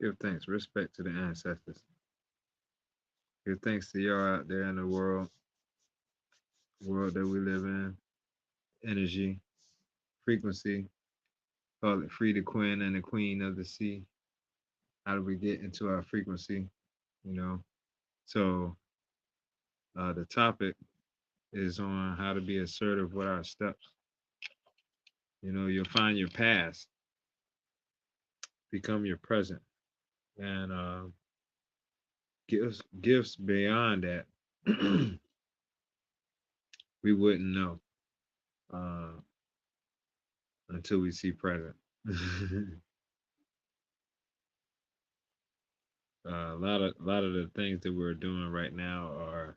Give thanks, respect to the ancestors. Give thanks to y'all out there in the world that we live in. Energy, frequency. Call it free the queen and the queen of the sea. How do we get into our frequency? You know. So the topic is on how to be assertive with our steps. You'll find your past, become your present, and gifts beyond that we wouldn't know uh, until we see present. A lot of the things that we're doing right now are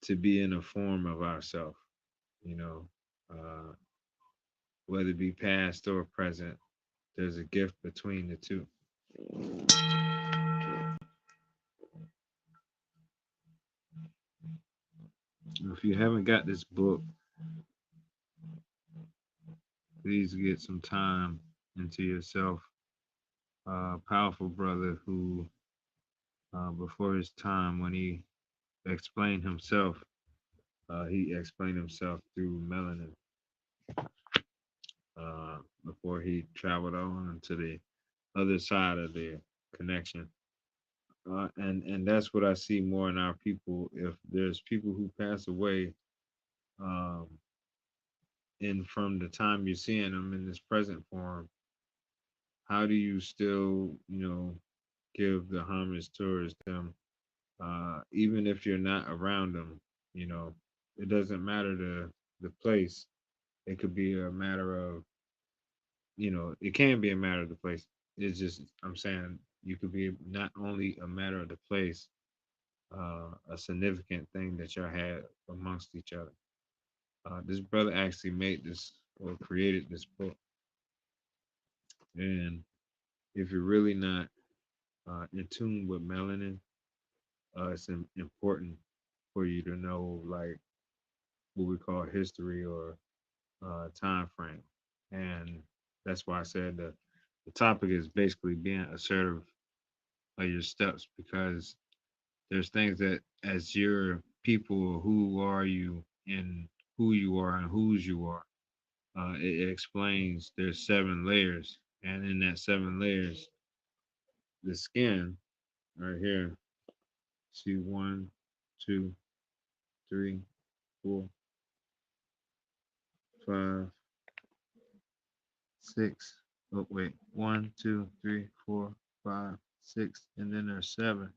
to be in a form of ourself. You know, uh, whether it be past or present, there's a gift between the two. If you haven't got this book, please get some time into yourself. Powerful brother who, before his time, when he explained himself through melanin before he traveled on to the other side of the connection. And that's what I see more in our people. If there's people who pass away, um, and from the time you're seeing them in this present form, how do you still, give the homage towards them, even if you're not around them? You know, it doesn't matter the place. It could be a matter of, it can be a matter of the place. It's just I'm saying you could be not only a matter of the place, a significant thing that y'all had amongst each other. This brother actually made this or created this book, and if you're really not in tune with melanin, it's important for you to know like what we call history or time frame, and that's why I said the topic is basically being assertive of your steps because there's things that as your people, who are you and who you are and whose you are. It explains there's 7 layers, and in that 7 layers, the skin right here. See one, two, three, four, five, six. Oh wait, one, two, three, four, five, six, and then there's seven.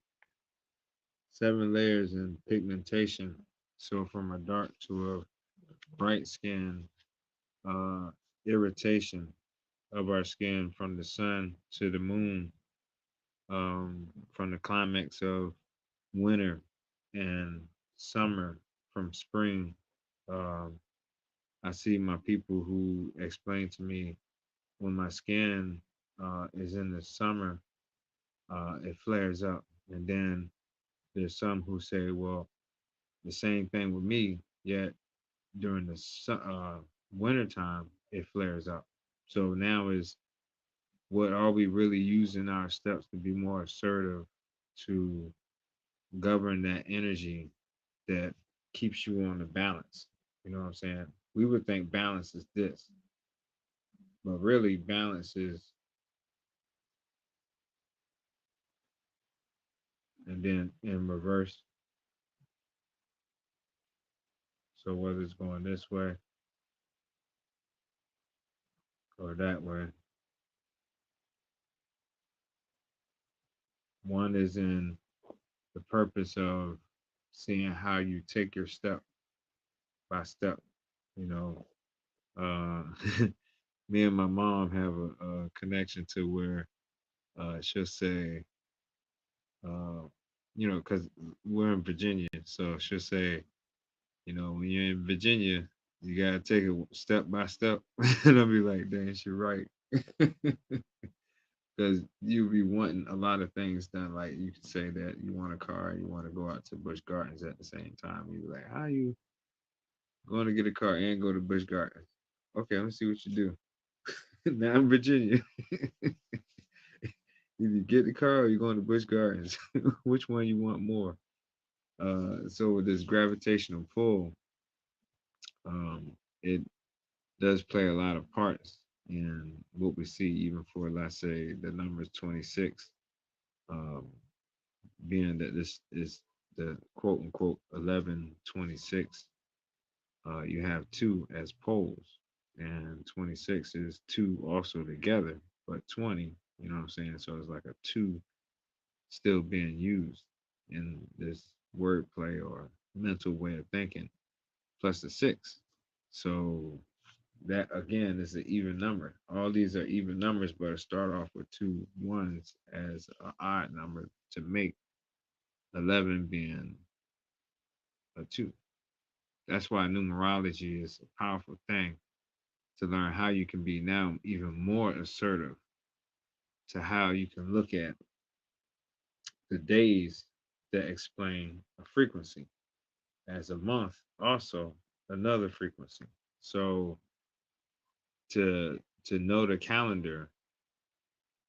7 layers in pigmentation. So from a dark to a bright skin, uh, irritation of our skin from the sun to the moon, from the climax of winter and summer, from spring. Um, I see my people who explain to me when my skin is in the summer, it flares up. And then there's some who say, well, the same thing with me, yet during the winter time, it flares up. So now is what are we really using our steps to be more assertive to govern that energy that keeps you on the balance? You know what I'm saying? We would think balance is this, but really balance is, and then in reverse. So whether it's going this way or that way, one is in the purpose of seeing how you take your step by step. You know, uh, me and my mom have a connection to where she'll say, uh, because we're in Virginia, so she'll say, when you're in Virginia, you gotta take it step by step, and I'll be like, dang, she's right, because you be wanting a lot of things done. Like you could say that you want a car, and you want to go out to Busch Gardens at the same time. You be like, how you going to get a car and go to Busch Gardens? Okay, let me see what you do. Now in Virginia. Either get the car or you're going to Busch Gardens. Which one you want more? So with this gravitational pull, it does play a lot of parts in what we see, even for, let's say, the numbers 26, um, being that this is the quote unquote 1126. You have two as poles, and 26 is two also together, but 20, you know what I'm saying? So it's like a two still being used in this wordplay or mental way of thinking, plus the six. So that again is an even number. All these are even numbers, but start off with two ones as an odd number to make 11 being a two. That's why numerology is a powerful thing to learn how you can be now even more assertive to how you can look at the days that explain a frequency as a month, also another frequency. So to know the calendar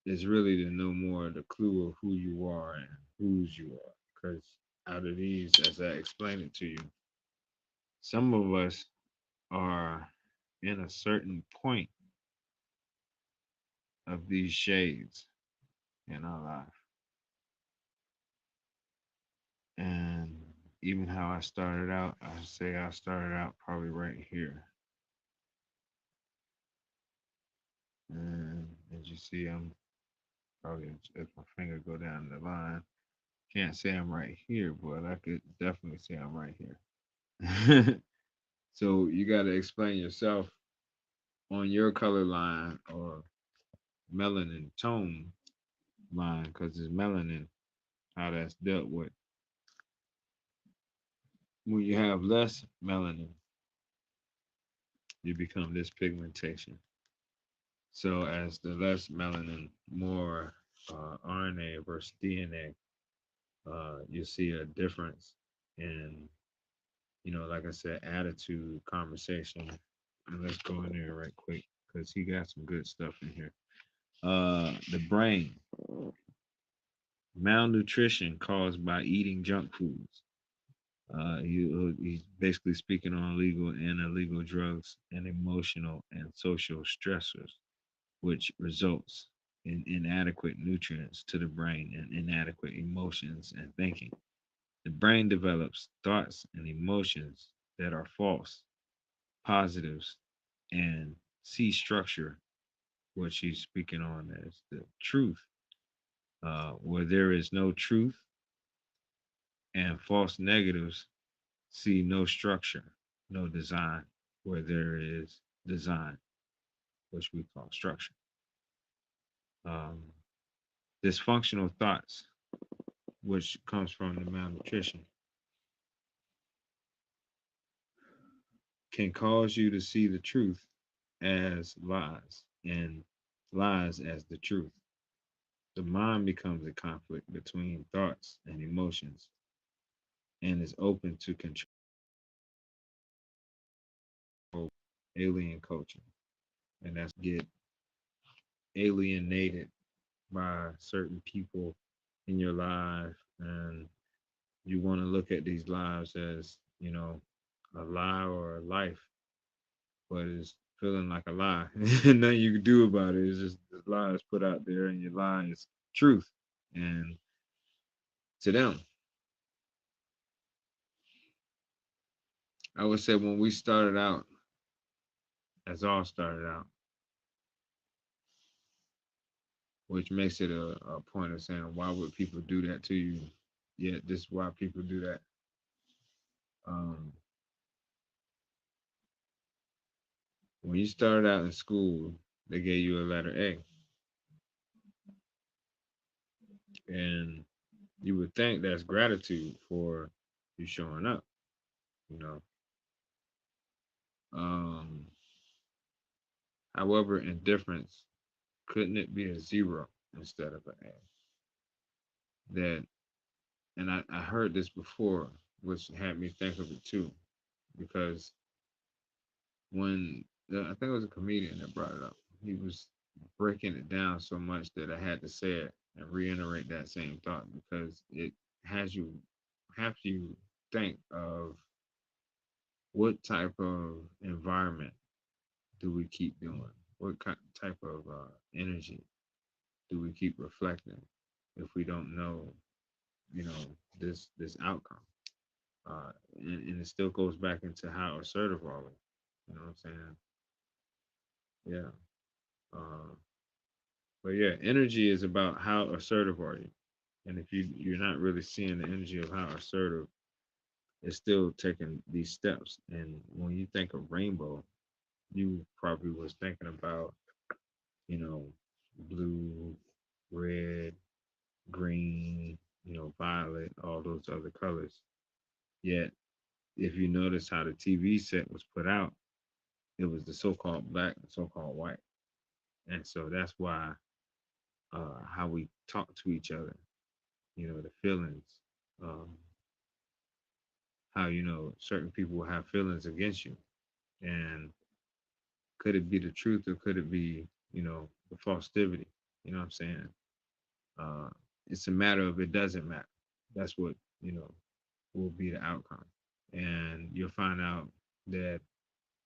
is really to know more the clue of who you are and whose you are. Because out of these, as I explained it to you, some of us are in a certain point of these shades in our life. And even how I started out, I say I started out probably right here. And as you see, I'm probably, if my finger go down the line, can't say I'm right here, but I could definitely say I'm right here. So you got to explain yourself on your color line or melanin tone line, because it's melanin, how that's dealt with. When you have less melanin, you become this pigmentation. So as the less melanin, more RNA versus DNA, you see a difference in, like I said, attitude, conversation. And let's go in there right quick because he got some good stuff in here. The brain, malnutrition caused by eating junk foods. He's basically speaking on legal and illegal drugs and emotional and social stressors, which results in inadequate nutrients to the brain and inadequate emotions and thinking. The brain develops thoughts and emotions that are false, positives, and see structure, what she's speaking on as the truth, where there is no truth, and false negatives see no structure, no design, where there is design, which we call structure. Um, Dysfunctional thoughts, which comes from the malnutrition, can cause you to see the truth as lies and lies as the truth. The mind becomes a conflict between thoughts and emotions and is open to control alien culture. And that's get alienated by certain people in your life. And you want to look at these lives as, a lie or a life, but it's feeling like a lie. And nothing you can do about it. It's just the lie is put out there, and your lie is truth. And to them, I would say when we started out, as all started out, which makes it a point of saying, why would people do that to you? Yet this is why people do that. Um, when you started out in school, they gave you a letter A, and you would think that's gratitude for you showing up, you know. Um, However, indifference, couldn't it be a zero instead of an A? That, and I heard this before, which had me think of it too, because when I think it was a comedian that brought it up, he was breaking it down so much that I had to say it and reiterate that same thought because it has you have you think of what type of environment do we keep doing? What type of energy do we keep reflecting if we don't know, this outcome? And it still goes back into how assertive are we? You know what I'm saying? Yeah. Uh, but yeah, energy is about how assertive are you, and if you're not really seeing the energy of how assertive, it's still taking these steps. And when you think of rainbow, you probably was thinking about you know blue, red, green, violet, all those other colors. Yet, if you notice how the TV set was put out, it was the so-called black and so-called white. And so that's why how we talk to each other, the feelings, um, how certain people will have feelings against you, and could it be the truth or could it be the falsity? You know what I'm saying? Uh, it's a matter of it doesn't matter. That's what will be the outcome, and you'll find out that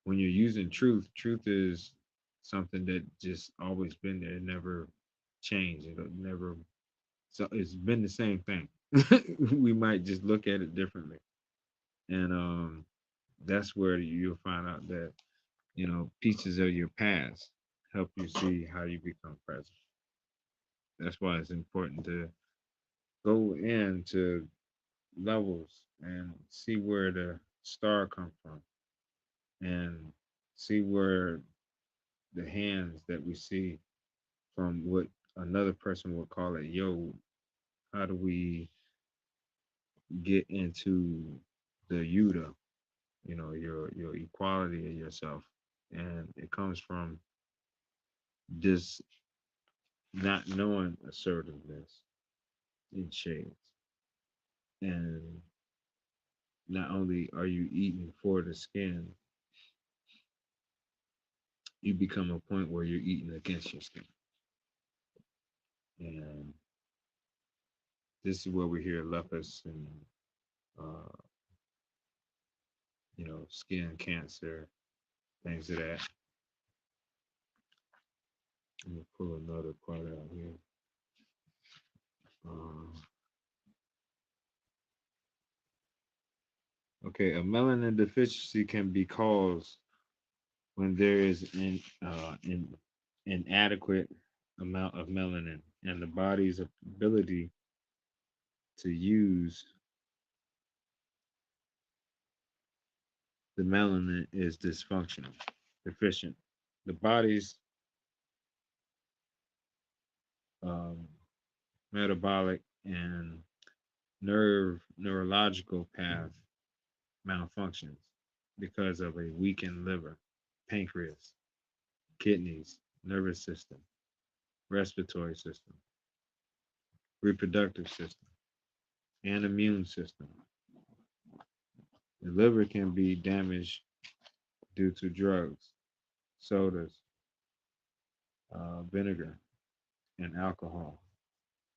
when you're using truth, truth is something that just always been there. It never changed. It never. So it's been the same thing. We might just look at it differently, and that's where you'll find out that pieces of your past help you see how you become present. That's why it's important to go into levels and see where the star come from and see where the hands that we see from what another person would call it yo, how do we get into the yuta, your equality of yourself. And it comes from this not knowing assertiveness in shades. And not only are you eating for the skin, you become a point where you're eating against your skin. And this is where we hear lupus and uh, skin cancer, things of that. Let me pull another part out here. Uh, okay, a melanin deficiency can be caused when there is an inadequate amount of melanin, and the body's ability to use the melanin is dysfunctional, deficient. The body's um, metabolic and neurological path malfunctions because of a weakened liver, pancreas, kidneys, nervous system, respiratory system, reproductive system, and immune system. The liver can be damaged due to drugs, sodas, vinegar, and alcohol.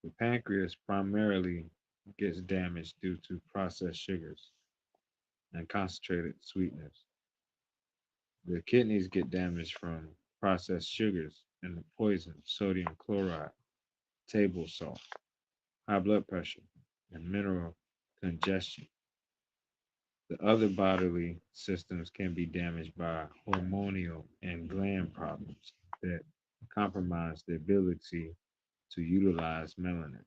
The pancreas primarily gets damaged due to processed sugars and concentrated sweeteners. The kidneys get damaged from processed sugars and the poison, sodium chloride, table salt, high blood pressure, and mineral congestion. The other bodily systems can be damaged by hormonal and gland problems that compromise the ability to utilize melanin.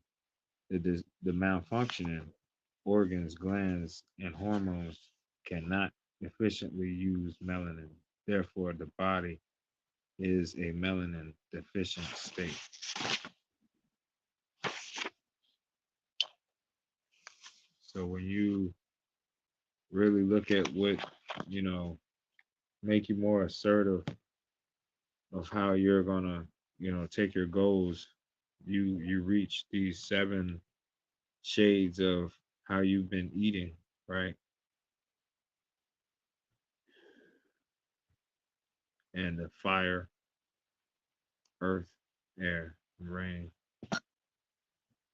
The malfunctioning organs, glands, and hormones cannot efficiently use melanin. Therefore, the body is a melanin deficient state. So when you really look at what, you know, make you more assertive of how you're gonna, take your goals, you reach these 7 shades of how you've been eating, right? And the fire earth, air, rain,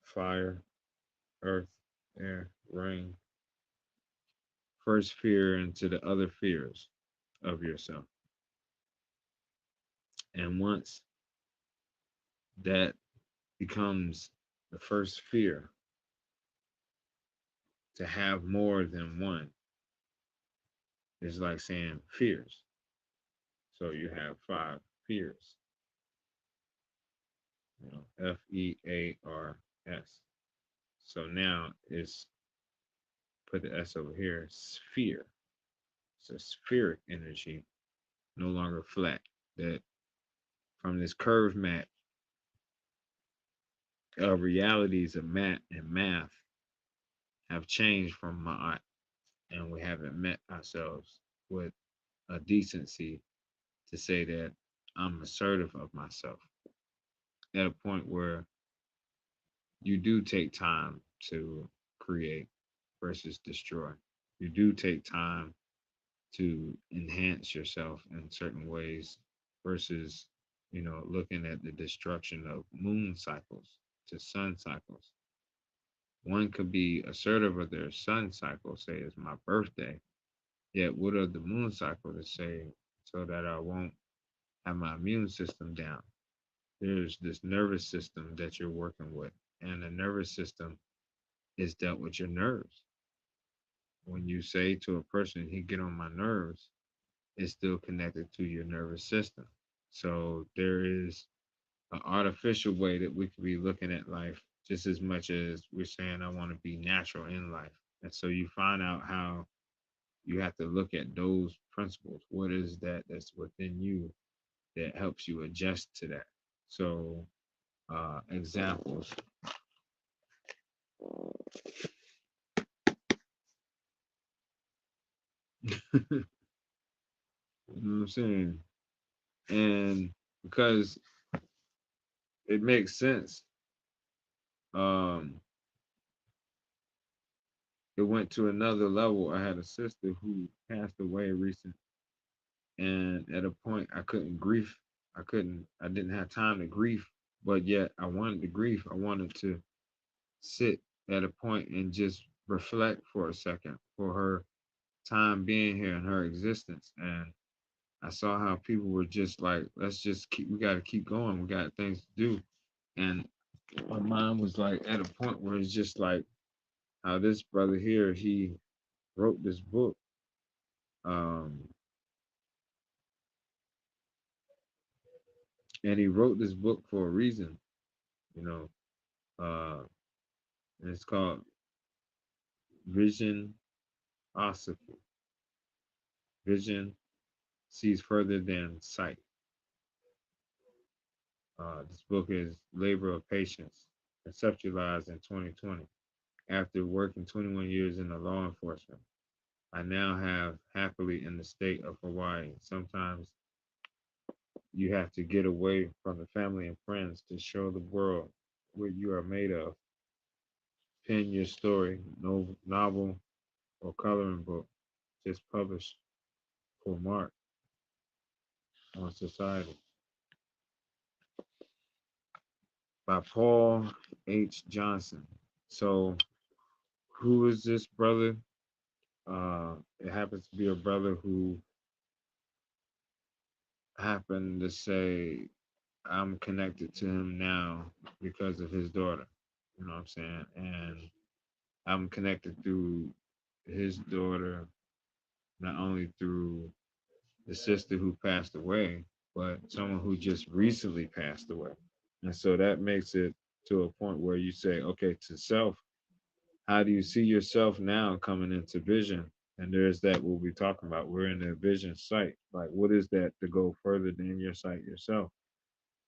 fire, earth, air, rain. First fear into the other fears of yourself. And once that becomes the first fear, to have more than one is like saying fears. So you have five fears, Fears. So now it's put the S over here, sphere. It's a spheric energy, no longer flat. That from this curved mat of realities of mat and math have changed from Ma'at, and we haven't met ourselves with a decency to say that I'm assertive of myself at a point where you do take time to create versus destroy. You do take time to enhance yourself in certain ways versus, looking at the destruction of moon cycles to sun cycles. One could be assertive of their sun cycle, say it's my birthday, yet what of the moon cycle to say so that I won't have my immune system down? There's this nervous system that you're working with, and the nervous system is dealt with your nerves. When you say to a person, he get on my nerves, it's still connected to your nervous system. So there is an artificial way that we could be looking at life just as much as we're saying I want to be natural in life. And so you find out how you have to look at those principles. What is that that's within you that helps you adjust to that? So examples. You know what I'm saying? And because it makes sense, um, it went to another level. I had a sister who passed away recent, and at a point I couldn't grieve. I didn't have time to grieve, but yet I wanted to grieve. I wanted to sit at a point and just reflect for a second for her time being here and her existence. And I saw how people were just like, let's just keep, we got to keep going. We got things to do. And my mind was like at a point where it's just like how this brother here, he wrote this book. Um, and he wrote this book for a reason, you know, and it's called Vision Osiphy. Vision sees further than sight. This book is Labor of Patience, conceptualized in 2020. After working 21 years in the law enforcement, I now have happily in the state of Hawaii. Sometimes you have to get away from the family and friends to show the world what you are made of. Pen your story, no novel or coloring book, just published for mark on society by Paul H. Johnson. So, who is this brother? It happens to be a brother who happened to say I'm connected to him now because of his daughter. You know what I'm saying? And I'm connected through his daughter, not only through the sister who passed away, but someone who just recently passed away. And so that makes it to a point where you say, okay, to self, how do you see yourself now coming into vision? And there's that we'll be talking about. We're in the vision sight. Like, what is that to go further than your sight yourself?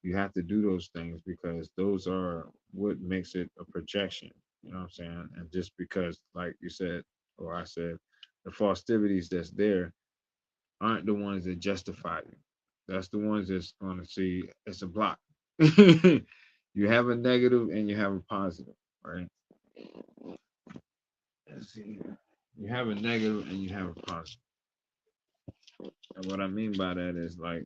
You have to do those things because those are what makes it a projection. You know what I'm saying? And just because, like you said, or I said, the festivities that's there aren't the ones that justify you. That's the ones that's going to see it's a block. You have a negative and you have a positive, right? Let's see. You have a negative and you have a positive. And what I mean by that is like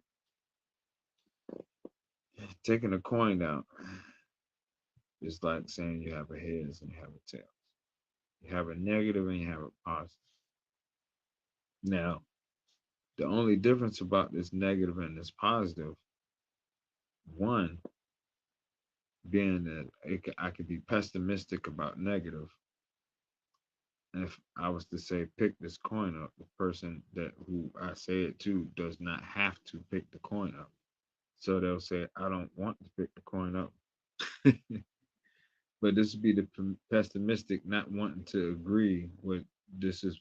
Taking a coin out is like saying you have a heads and you have a tail. You have a negative and you have a positive. Now, the only difference about this negative and this positive, one being that I could be pessimistic about negative. And if I was to say pick this coin up, the person that who I say it to does not have to pick the coin up. So they'll say, I don't want to pick the coin up. But this would be the pessimistic not wanting to agree with this is,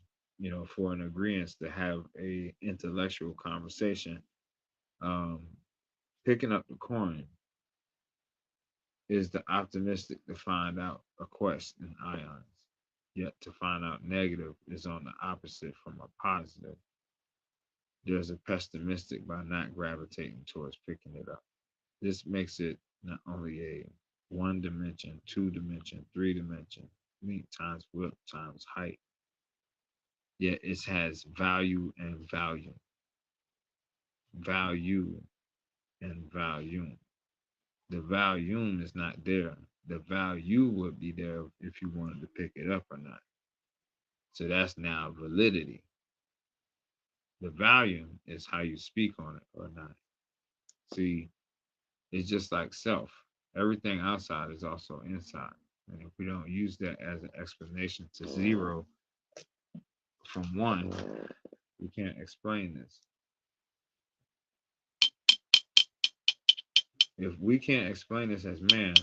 for an agreement to have a intellectual conversation. Um, Picking up the coin is the optimistic to find out a quest in ions. Yet to find out negative is on the opposite from a positive. There's a pessimistic by not gravitating towards picking it up. This makes it not only a one dimension, two dimension, three dimension, length times width times height, yet it has value and value, value and volume. The volume is not there. The value would be there if you wanted to pick it up or not. So that's now validity. The volume is how you speak on it or not. See, it's just like self. Everything outside is also inside. And if we don't use that as an explanation to zero from one, we can't explain this. If we can't explain this as man,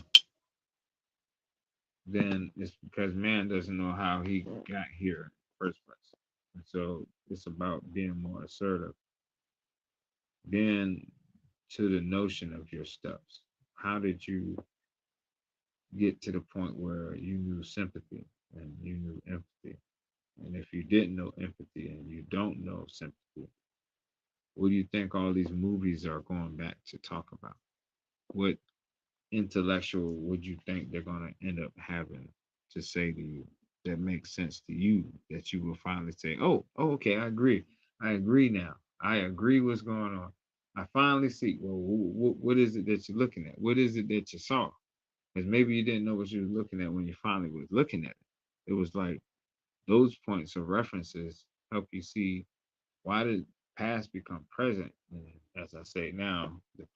then it's because man doesn't know how he got here in the first place. And so it's about being more assertive, being to the notion of your steps. How did you get to the point where you knew sympathy and you knew empathy? And if you didn't know empathy and you don't know sympathy, what do you think all these movies are going back to talk about? What intellectual would you think they're going to end up having to say to you that makes sense to you that you will finally say, oh, okay, I agree now. I agree what's going on. I finally see. Well, what is it that you're looking at? What is it that you saw? Because maybe you didn't know what you were looking at when you finally was looking at it. It was like those points of references help you see why did past become present? And as I say now, the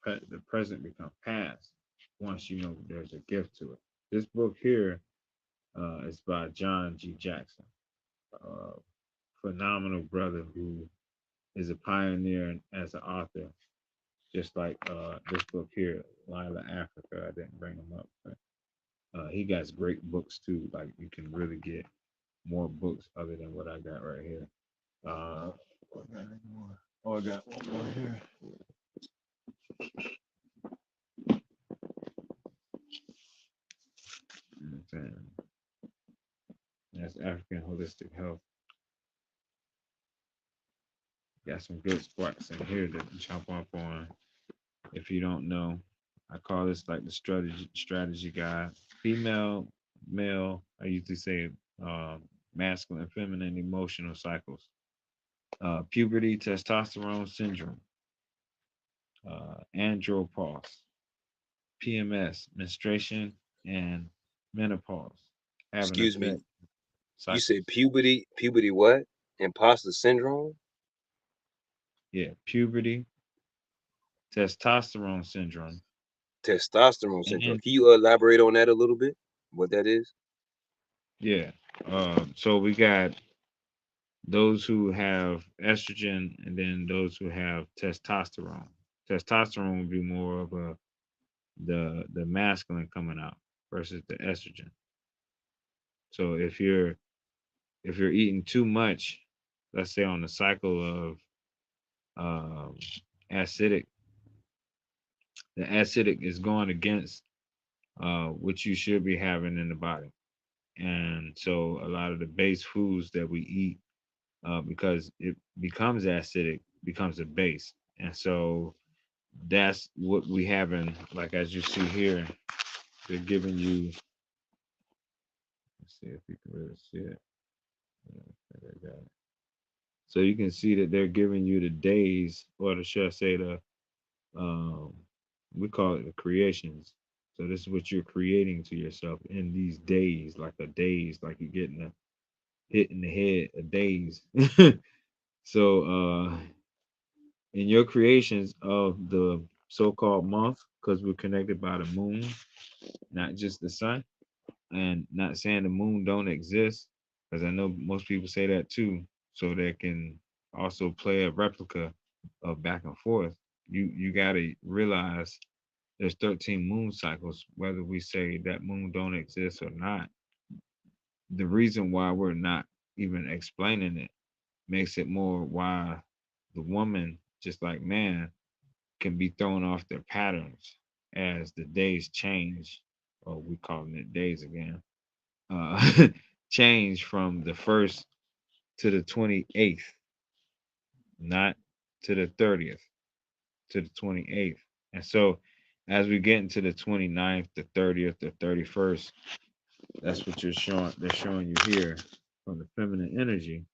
present become past once you know there's a gift to it. This book here is by John G. Jackson, a phenomenal brother who is a pioneer as an author, just like this book here, Lila Africa. I didn't bring him up, but he got great books too. Like you can really get more books other than what I got right here. What got any more? Oh, I got one more here. That's African Holistic Health. Got some good spots in here to jump up on. If you don't know, I call this like the strategy guide. Female, male. I usually say masculine, feminine, emotional cycles. Puberty, testosterone syndrome, andropause, PMS, menstruation, and menopause. Having Excuse me. effect You say cycles. puberty what? Imposter syndrome? Yeah, puberty, testosterone syndrome, Testosterone syndrome. and Can you elaborate on that a little bit? What that is? yeah. So we got those who have estrogen and then those who have testosterone. Testosterone would be more of the masculine coming out versus the estrogen. So if you're eating too much, let's say on the cycle of um, acidic, the acidic is going against what you should be having in the body. And so a lot of the base foods that we eat, because it becomes acidic, becomes a base. And so that's what we have in, like as you see here, they're giving you, let's see if you can really see it. Yeah, I think I got it. So you can see that they're giving you the days, or the should I say the um We call it the creations. So this is what you're creating to yourself in these days, like a daze, like you're getting a hit in the head, a daze. So in your creations of the so-called month, because we're connected by the moon, not just the sun, and not saying the moon don't exist, because I know most people say that too, so they can also play a replica of back and forth. You gotta realize there's 13 moon cycles, whether we say that moon don't exist or not. The reason why we're not even explaining it makes it more why the woman, just like man, can be thrown off their patterns as the days change, or we calling it days again, uh, change from the first to the 28th, not to the 30th, to the 28th. And so as we get into the 29th, the 30th, the 31st, that's what they're showing you here from the feminine energy.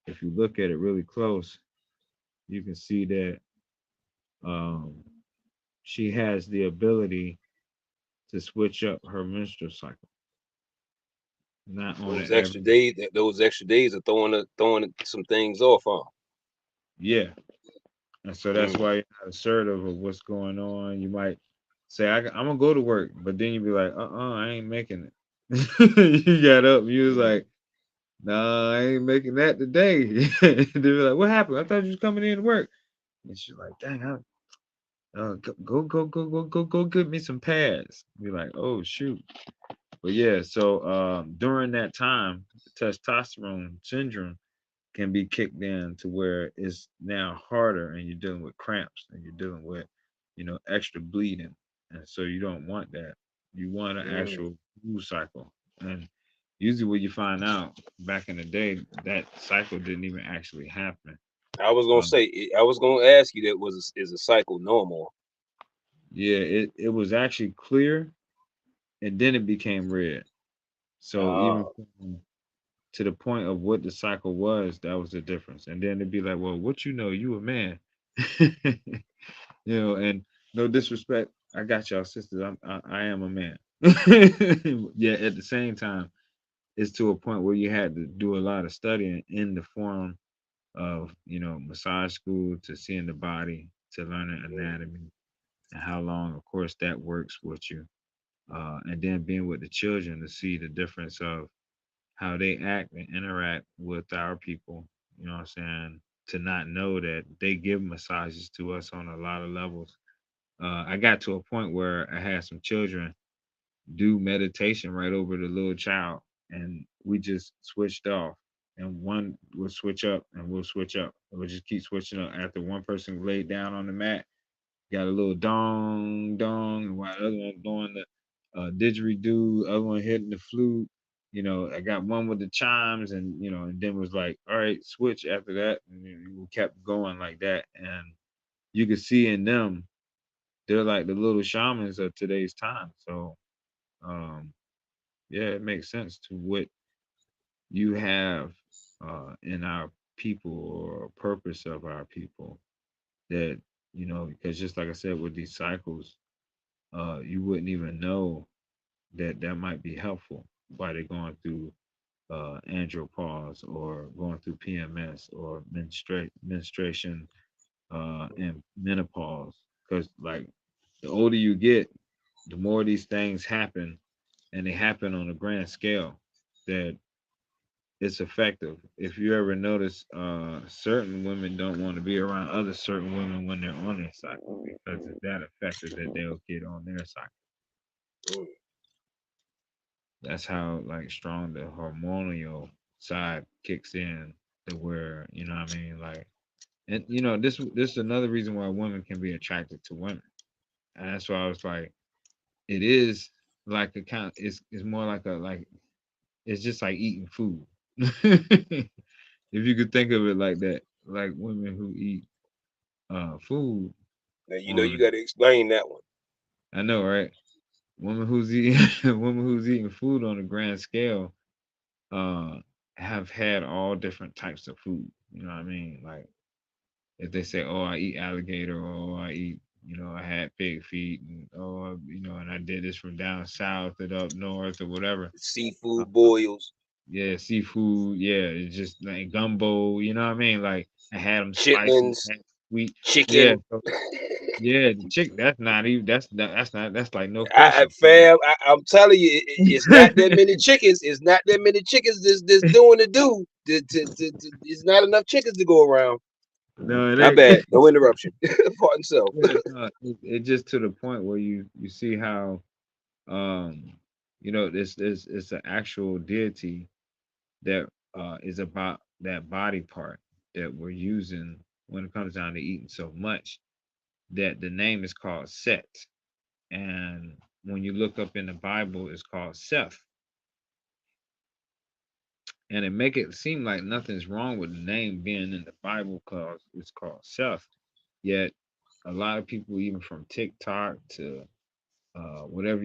If you look at it really close, you can see that um, she has the ability to switch up her menstrual cycle, not on an every. Those extra days are throwing some things off, huh? Yeah, and so that's Mm, why you're not assertive of what's going on. You might say, I'm gonna go to work," but then you be like, I ain't making it." You got up, you was mm. like, "Nah, I ain't making that today." They be like, "What happened? I thought you was coming in to work." And she's like, "Dang, go get me some pads." Be like, "Oh shoot." But yeah, so during that time, the testosterone syndrome can be kicked in to where it's now harder, and you're dealing with cramps, and you're dealing with, extra bleeding. And so you don't want that. You want an Mm. actual mood cycle. And usually what you find out back in the day, that cycle didn't even actually happen. Um, I was gonna ask you that is a cycle normal? yeah, it was actually clear, and then it became red. So even Ah, to the point of what the cycle was, that was the difference. And then it'd be like, well, what you a man. And no disrespect, I got y'all sisters. I am a man. Yeah, at the same time, it's to a point where you had to do a lot of studying in the form of, massage school, to seeing the body, to learning mm, anatomy, and how long, of course, that works with you. And then being with the children to see the difference of how they act and interact with our people. You know what I'm saying? To not know that they give massages to us on a lot of levels. I got to a point where I had some children do meditation right over the little child, and we just switched off. And one will switch up, and we'll switch up. We'll just keep switching up. After one person laid down on the mat, got a little dong dong, and while the other one doing the didgeridoo, other one hitting the flute. I got one with the chimes, and and then was like, all right, switch after that, and we kept going like that. And you could see in them, they're like the little shamans of today's time. So, um, yeah, it makes sense to what you have in our people, or purpose of our people. That because just like I said, with these cycles, you wouldn't even know that that might be helpful while they're going through andropause, or going through PMS, or menstruation, and menopause. Because like the older you get, the more these things happen, and they happen on a grand scale. That it's effective. If you ever notice, certain women don't want to be around other certain women when they're on their cycle, because it's that effective that they'll get on their cycle. mm. That's how like strong the hormonal side kicks in, to where, what I mean, like, and this is another reason why women can be attracted to women. And that's why I was like, it is like a kind, it's more like a, like, it's just like eating food. If you could think of it like that, like women who eat food Now you know you on, got to explain that one. I know, right? Women who's eating women who's eating food on a grand scale, uh have had all different types of food. You know what I mean? Like, if they say, "Oh, I eat alligator," or "Oh, I eat I had pig feet, and and I did this from down south and up north or whatever. Uh, Seafood boils, yeah, seafood. Yeah, it's just like gumbo. You know what I mean? Like I had them spicy, chitlins, had sweet. Yeah, chicken. so, yeah. The chick. That's not even. That's not. That's like no I question. fam, I'm telling you, it's not that many chickens. It's not that many chickens that's doing the do. It's not enough chickens to go around. No, it My bad. ain't. No interruption. Pardon self. Yeah, no, it just to the point where you see how this it's an actual deity that is about that body part that we're using when it comes down to eating so much that the name is called Set. And when you look up in the Bible, it's called Seth. And it make it seem like nothing's wrong with the name being in the Bible because it's called Seth. Yet a lot of people, even from TikTok to whatever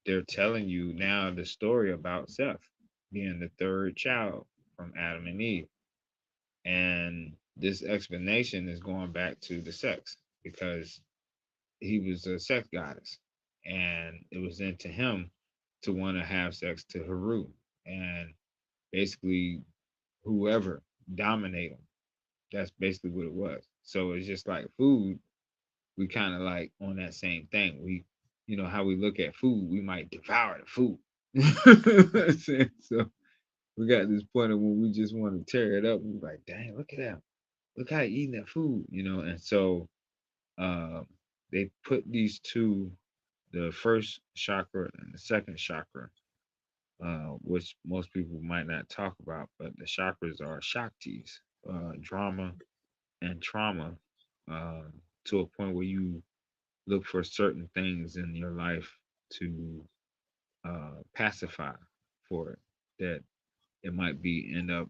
they're telling you now the story about Seth being the third child from Adam and Eve. And this explanation is going back to the sex because he was a sex goddess. And it was into him to want to have sex to Haru. And basically, whoever dominate him. That's basically what it was. So it's just like food. We kind of like on that same thing. How we look at food, we might devour the food. So we got this point of when we just want to tear it up. We're like, dang, look at that. Look how he eating that food, And so um, they put these two, the first chakra and the second chakra, which most people might not talk about, but the chakras are Shaktis, drama and trauma, um, to a point where you look for certain things in your life to pacify for it. That it might be end up,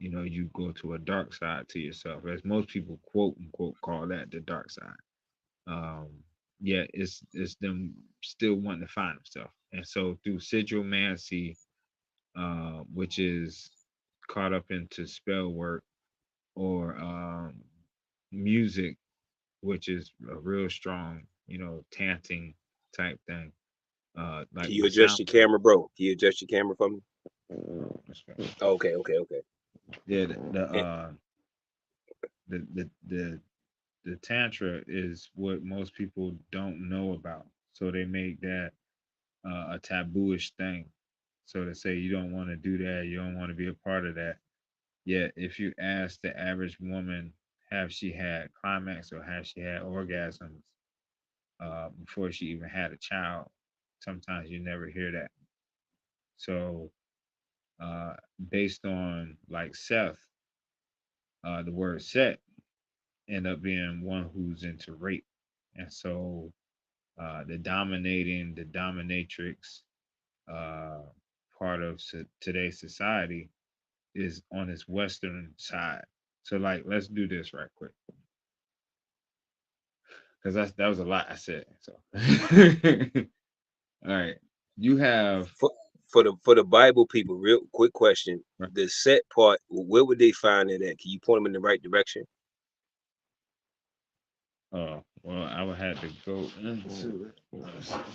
you go to a dark side to yourself, as most people quote unquote call that the dark side. Um, Yet it's them still wanting to find themselves, and so through sigilmancy, which is caught up into spell work or music, which is a real strong, chanting type thing, like Can you with adjust sound. your camera, bro? Can you adjust your camera for me? That's right. Okay, okay, okay. Yeah, And the tantra is what most people don't know about, so they make that a tabooish thing. So to say you don't want to do that, you don't want to be a part of that. Yet, if you ask the average woman, have she had climax or has she had orgasms before she even had a child? Sometimes you never hear that. So, uh, based on like Seth, the word set end up being one who's into rape. And so the dominatrix uh, part of today's society is on this Western side. So, like, let's do this right quick because that was a lot I said. So, all right, you have for for the Bible people, real quick question: right, the set part, where would they find it at? Can you point them in the right direction? well, I would have to go into it.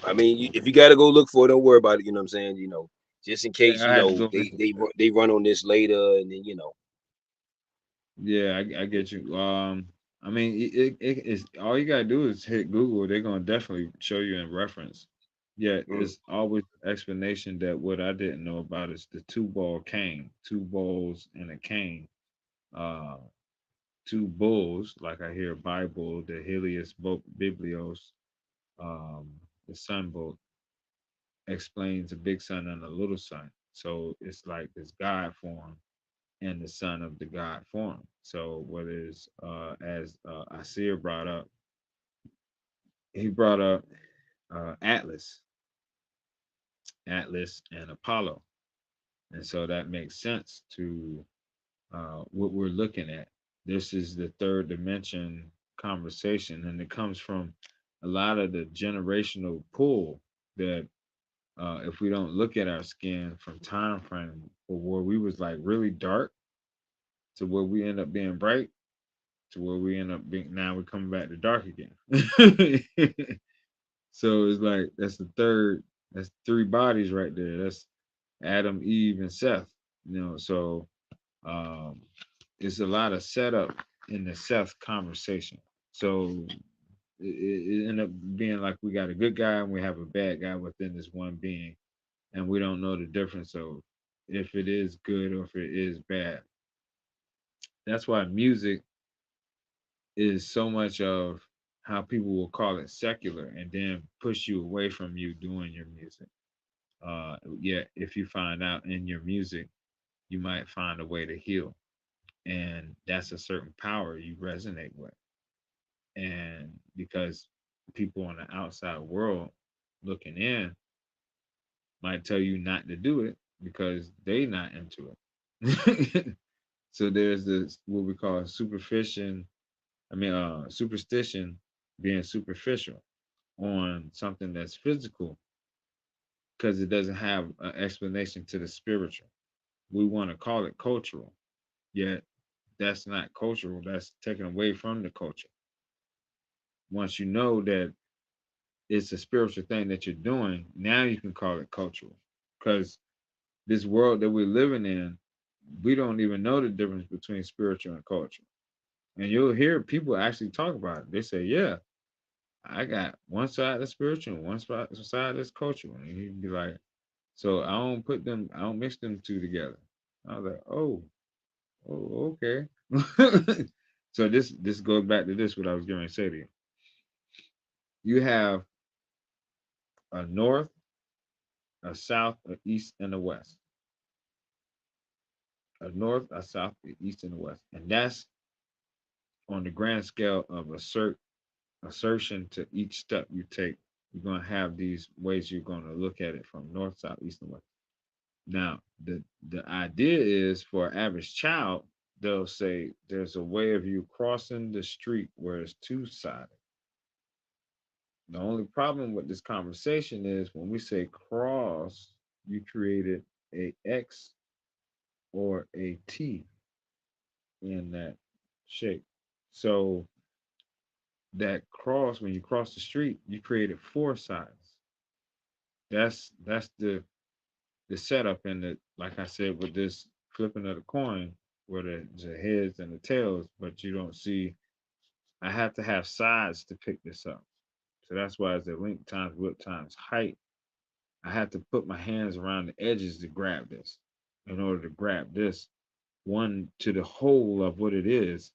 I mean, if you got to go look for it, don't worry about it. You know what I'm saying? Just in case I had to go into they run on this later, and then. yeah, I get you. I mean, it is all you gotta do is hit Google. They're gonna definitely show you in reference. Yet Mm. it's always explanation that what I didn't know about is the two ball cane, two balls and a cane. Uh, Two bulls, like I hear Bible, the Helios Biblios, the sun boat explains a big sun and a little sun. So it's like this God form and the son of the God form. So whether it's as Asir brought up, he brought up Atlas, Atlas and Apollo, and so that makes sense to what we're looking at. This is the third dimension conversation, and it comes from a lot of the generational pull that if we don't look at our skin from time frame or where we was like really dark to where we end up being bright, to where we end up being now we're coming back to dark again. So it's like that's the third, that's three bodies right there. That's Adam, Eve, and Seth. So um, it's a lot of setup in the Seth conversation. So it ended up being like we got a good guy and we have a bad guy within this one being, and we don't know the difference of if it is good or if it is bad. That's why music is so much of how people will call it secular and then push you away from you doing your music. Yet, if you find out in your music, you might find a way to heal, and that's a certain power you resonate with. And because people on the outside world looking in might tell you not to do it because they not into it. So there's this what we call superstition. Superstition being superficial on something that's physical because it doesn't have an explanation to the spiritual. We want to call it cultural, yet that's not cultural. That's taken away from the culture. Once you know that it's a spiritual thing that you're doing, now you can call it cultural. Because this world that we're living in, we don't even know the difference between spiritual and culture. And you'll hear people actually talk about it. They say, yeah, I got one side that's spiritual and one side that's cultural. And you'd be like, so I don't mix them two together. I was like, oh, okay. So this goes back to this what I was going to say to you. You have a north, a south, a east, and a west. A north, a south, a east, and a west. And that's on the grand scale of assertion to each step you take. You're going to have these ways you're going to look at it from north, south, east, and west. Now, the idea is for an average child, they'll say there's a way of you crossing the street where it's two sided. The only problem with this conversation is when we say cross, you created a X or a T in that shape. So that cross, when you cross the street, you created four sides. That's the setup and the like I said with this flipping of the coin where the heads and the tails, but you don't see I have to have sides to pick this up. So that's why it's a length times width times height. I have to put my hands around the edges to grab this in order to grab this one to the whole of what it is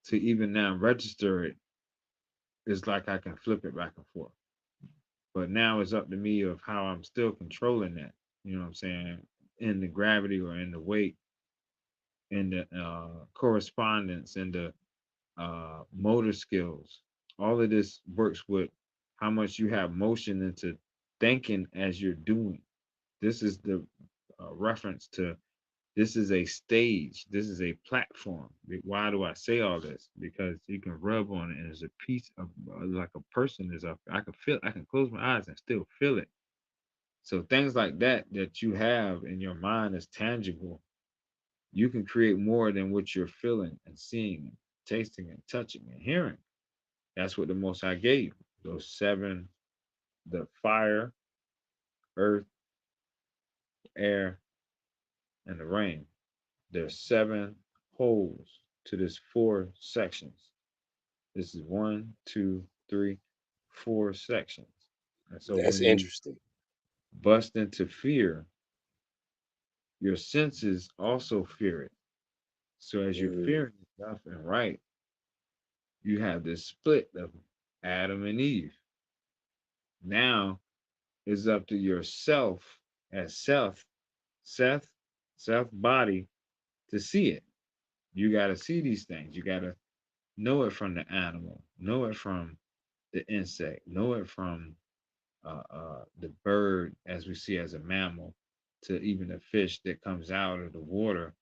to even now register it. It's like I can flip it back and forth. But now it's up to me of how I'm still controlling that. You know what I'm saying? In the gravity or in the weight, in the correspondence, in the motor skills. All of this works with how much you have motion into thinking as you're doing. This is the reference to this is a stage. This is a platform. Why do I say all this? Because you can rub on it, and there's a piece of like a person is up. I can feel. I can close my eyes and still feel it. So things like that that you have in your mind is tangible. You can create more than what you're feeling and seeing, and tasting and touching and hearing. That's what the Most High gave you. Those seven: the fire, earth, air, and the rain. There's seven holes to this four sections. This is one, two, three, four sections. And so That's when you interesting. bust into fear, your senses also fear it. So as you're Mm, fearing left and right, you have this split of Adam and Eve. Now it's up to yourself as Seth, Seth body to see it. You got to see these things. You got to know it from the animal, know it from the insect, know it from the bird as we see as a mammal to even the fish that comes out of the water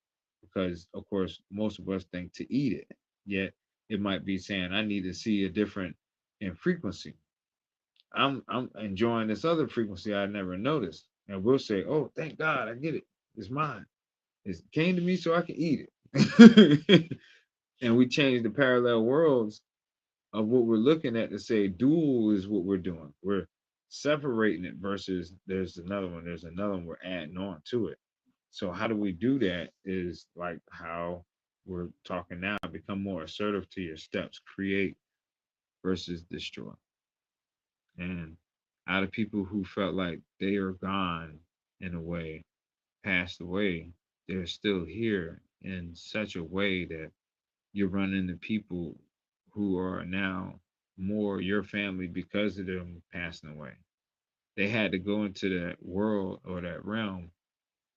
because of course most of us think to eat it yet it might be saying I need to see a different in frequency. I'm enjoying this other frequency I never noticed and we'll say oh thank God I get it, it's mine, it came to me so I can eat it. And we change the parallel worlds of what we're looking at to say dual is what we're doing. We're separating it versus there's another one we're adding on to it. So how do we do that is like how we're talking now, become more assertive to your steps, create versus destroy. And out of people who felt like they are gone in a way, passed away, they're still here in such a way that you run into people who are now more your family because of them passing away. They had to go into that world or that realm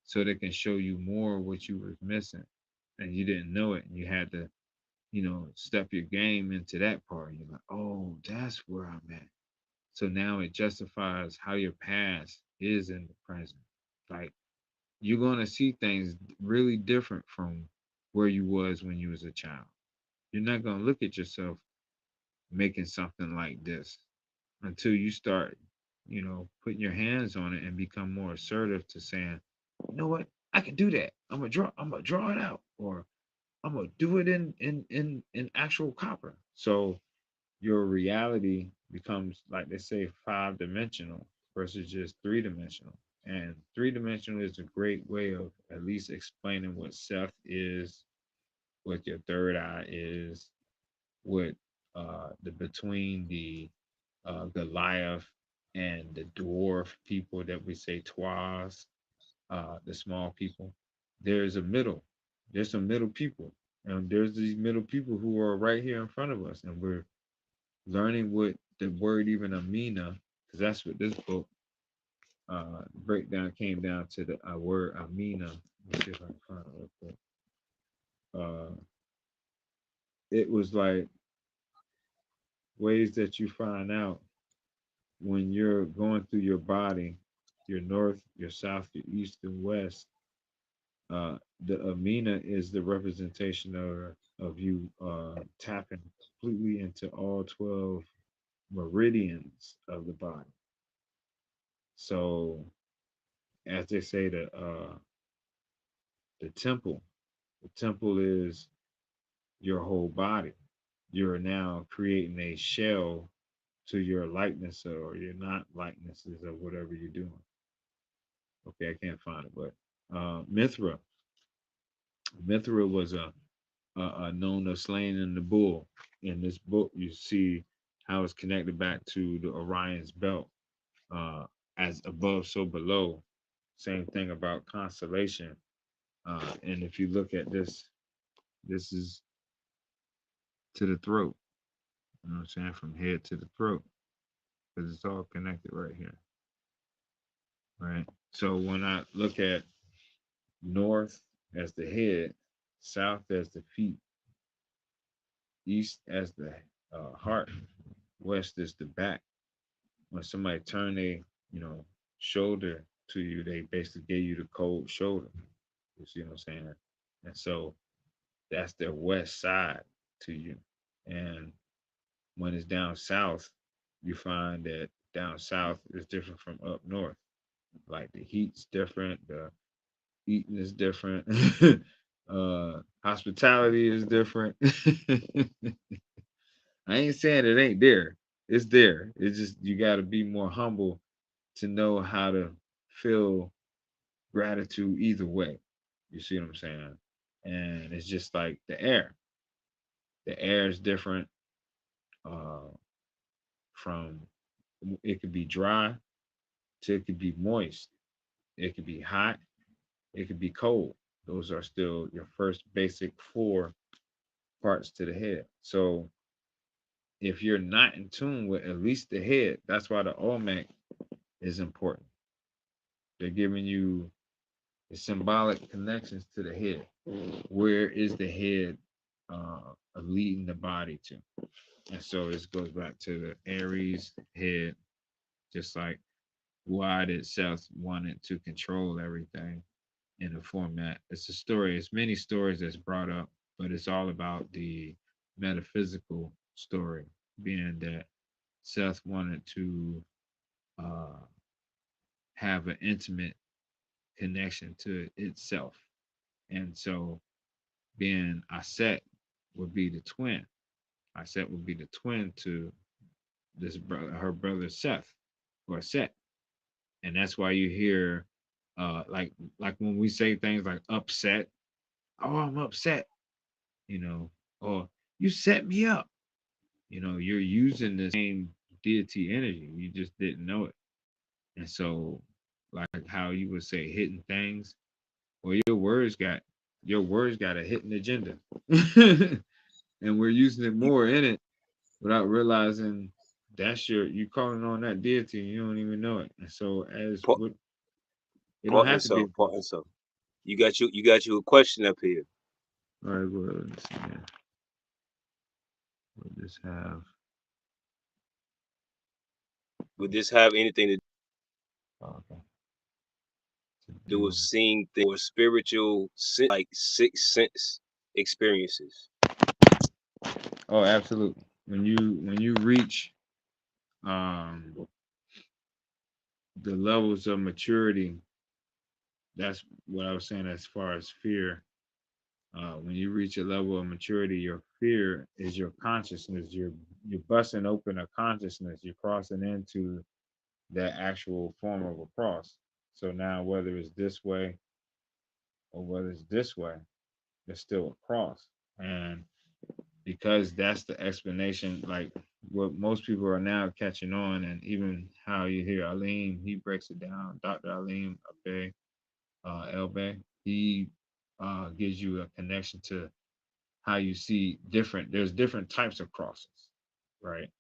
so they can show you more of what you was missing and you didn't know it and you had to, step your game into that part. You're like, oh, that's where I'm at. So now it justifies how your past is in the present. Like you're gonna see things really different from where you was when you was a child. You're not gonna look at yourself making something like this until you start, putting your hands on it and become more assertive to saying, you know what, I can do that. I'm gonna draw it out, or I'm gonna do it in actual copper. So your reality becomes, like they say, 5 dimensional versus just 3 dimensional. And 3 dimensional is a great way of at least explaining what Seth is, what your third eye is, what the between the Goliath and the dwarf people that we say Twas, the small people. There's a middle. There's some middle people, and there's these middle people who are right here in front of us, and we're learning what the word even Amina, because that's what this book breakdown came down to the word Amina. Let's see if I can find it real quick. Uh, it was like ways that you find out when you're going through your body, your north, your south, your east, and west. The Amina is the representation of you tapping completely into all 12 meridians of the body. So, as they say, the temple. The temple is your whole body. You're now creating a shell to your likeness or your not likenesses of whatever you're doing. Okay, I can't find it, but Mithra. Mithra was known as slain in the bull. In this book, you see how it's connected back to the Orion's belt, uh, as above, so below. Same thing about constellation. And if you look at this, this is to the throat. You know what I'm saying? From head to the throat, because it's all connected right here, right? So when I look at north as the head, south as the feet, east as the heart, west is the back. When somebody turn a, you know, shoulder to you, they basically gave you the cold shoulder. You see what I'm saying? And so that's their west side to you. And when it's down south, you find that down south is different from up north. Like the heat's different, the eating is different, hospitality is different. I ain't saying it ain't there. It's there. It's just you got to be more humble to know how to feel gratitude either way. You see what I'm saying? And it's just like the air. The air is different uh, from it could be dry to it could be moist. It could be hot. It could be cold. Those are still your first basic four parts to the head. So if you're not in tune with at least the head, that's why the Olmec is important. They're giving you the symbolic connections to the head. Where is the head leading the body to? And so this goes back to the Aries head, just like why did Seth wanted to control everything in a format. It's a story. It's many stories that's brought up, but it's all about the metaphysical story, being that Seth wanted to uh, have an intimate connection to itself, and so being Aset. would be the twin. Aset would be the twin to this brother, her brother Seth or Set, and that's why you hear, like when we say things like upset. Oh, I'm upset, you know, or you set me up. You're using the same deity energy. You just didn't know it. And so, like how you would say hitting things, well, your words got a hidden agenda. And we're using it You more in it without realizing that's you calling on that deity and you don't even know it. And so as part, what it don't part have and to be. so, part and so. You got you a question up here. All right, well, let's see here. We'll just have Would this have anything to okay, to do with do. seeing things or spiritual, like sixth sense experiences? Oh, absolutely. When you reach um the levels of maturity, that's what I was saying as far as fear. When you reach a level of maturity, your fear is your consciousness. You're busting open a consciousness. You're crossing into that actual form of a cross. So now, whether it's this way or whether it's this way, it's still a cross. And because that's the explanation, like what most people are now catching on, and even how you hear Alim, he breaks it down. Dr. Alim Abe, Elbe, he gives you a connection to how you see there's different types of crosses, right?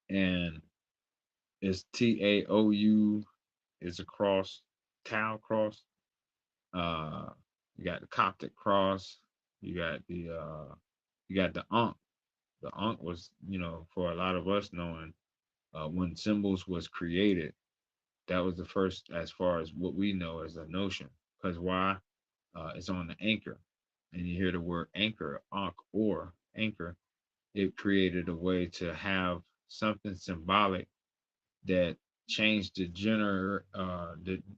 And it's Taou is a cross, Tau cross. Uh, you got the Coptic cross. You got the Ankh. The Ankh was, for a lot of us knowing, when symbols was created, that was the first as far as what we know as a notion. Because why? It's on the anchor, and you hear the word anchor, Ankh or anchor. It created a way to have something symbolic that changed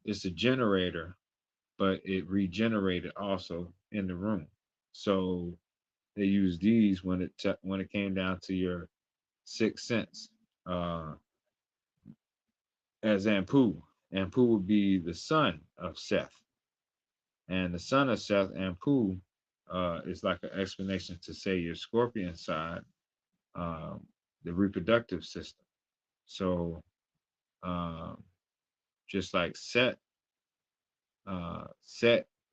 it's a generator, but it regenerated also in the room. So they use these when it came down to your sixth sense, uh, as Ampu. Ampu would be the son of Seth, and the son of Seth, Ampu, is like an explanation to say your Scorpion side, um, the reproductive system. So, um, just like Set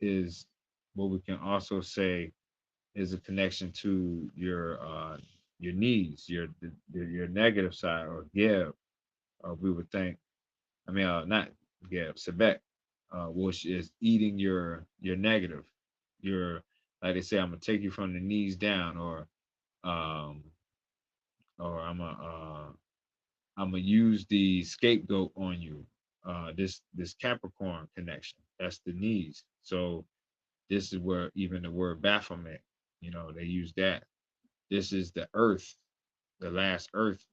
is what we can also say is a connection to your knees, your negative side, or Geb, we would think. I mean, not Geb, Sebek, which is eating your negative. Your Like they say, I'm gonna take you from the knees down, um, or I'm gonna use the scapegoat on you. This Capricorn connection. That's the knees. So this is where even the word Baphomet, they use that. This is the earth, the last earth.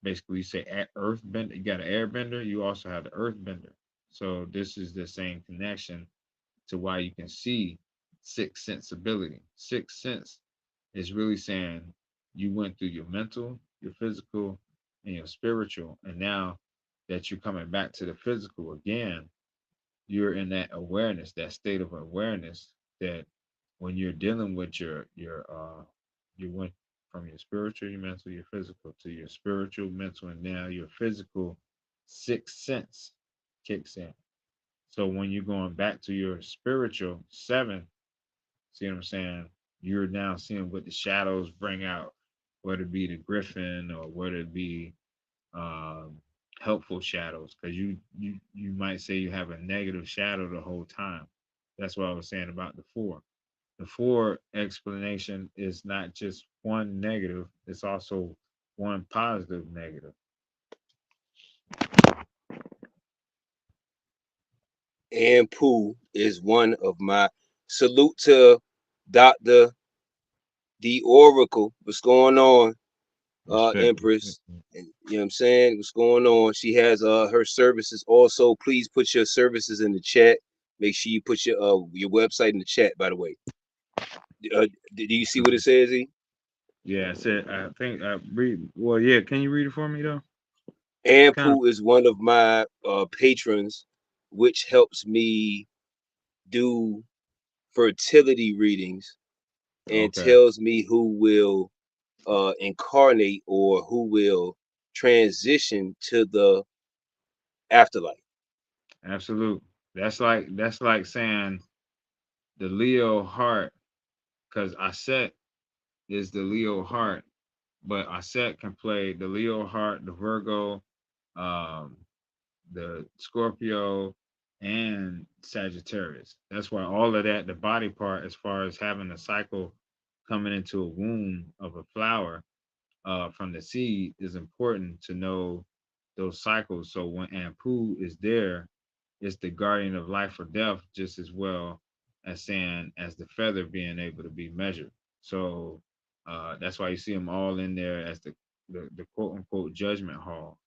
Basically, you say earth bender. You got an airbender. You also have the earth bender. So this is the same connection to why you can see sixth sensibility. Sixth sense is really saying you went through your mental, your physical, and your spiritual, and now that you're coming back to the physical again, you're in that awareness, that state of awareness that when you're dealing with you went from your spiritual, your mental, your physical to your spiritual, mental, and now your physical sixth sense kicks in. So when you're going back to your spiritual seven, see what I'm saying? You're now seeing what the shadows bring out, whether it be the griffin or whether it be um, helpful shadows, because you might say you have a negative shadow the whole time. That's what I was saying about the four. The four explanation is not just one negative; it's also one positive negative. And Pooh is one of my salute to Dr. The Oracle. What's going on, Respect, respect. Empress? And you know what I'm saying? What's going on? She has her services also. Please put your services in the chat. Make sure you put your website in the chat, by the way. Uh, do you see what it says? E? Yeah, I said I think I read. Well, yeah. Can you read it for me though? It's kind of Ampu is one of my patrons, which helps me do fertility readings and okay. tells me who will incarnate or who will transition to the afterlife. Absolute. That's like saying the Leo heart, because Aset is the Leo heart, but Aset can play the Leo heart, the Virgo, um, the Scorpio, and Sagittarius. That's why all of that, the body part, as far as having a cycle coming into a womb of a flower from the seed, is important to know those cycles. So when Ampu is there, it's the guardian of life or death just as well as saying as the feather being able to be measured. So that's why you see them all in there as the quote unquote judgment hall,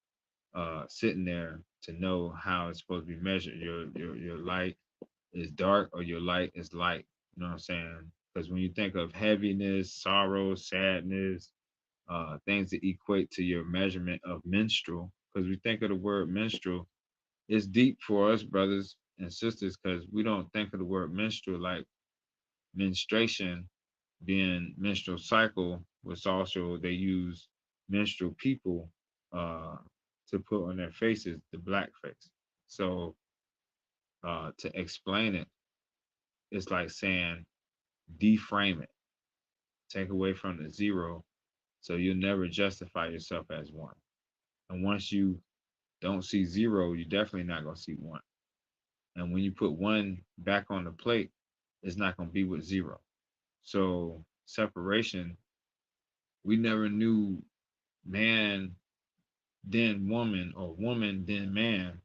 sitting there to know how it's supposed to be measured. Your light is dark or your light is light. You know what I'm saying? Because when you think of heaviness, sorrow, sadness, things that equate to your measurement of menstrual, because we think of the word menstrual, it's deep for us, brothers and sisters, because we don't think of the word menstrual like menstruation being menstrual cycle, which also they use menstrual people uh, to put on their faces, the black face. So to explain it, it's like saying deframe it, take away from the zero, so you'll never justify yourself as one. And once you don't see zero, you're definitely not gonna see one. And when you put one back on the plate, it's not gonna be with zero. So separation, we never knew man then woman or woman then man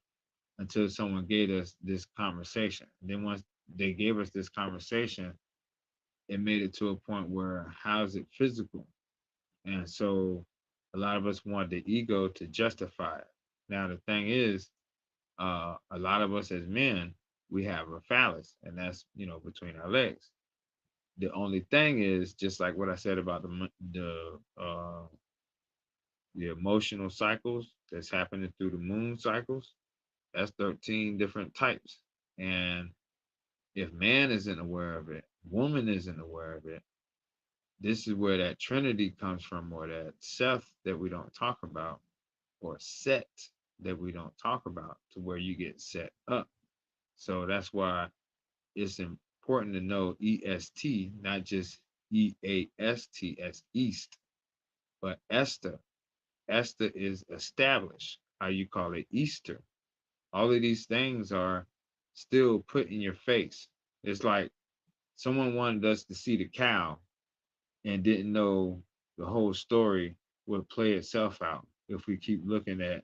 until someone gave us this conversation. Then once they gave us this conversation, it made it to a point where how's it physical? And so a lot of us want the ego to justify it. Now the thing is, a lot of us as men, we have a phallus, and that's between our legs. The only thing is, just like what I said about the emotional cycles that's happening through the moon cycles. That's 13 different types, and if man isn't aware of it, woman isn't aware of it. This is where that Trinity comes from, or that Seth that we don't talk about, or set that we don't talk about, to where you get set up. So that's why it's important to know EST, not just EAST as East, but Esther. Esther is established, how you call it Easter. All of these things are still put in your face. It's like someone wanted us to see the cow and didn't know the whole story would play itself out if we keep looking at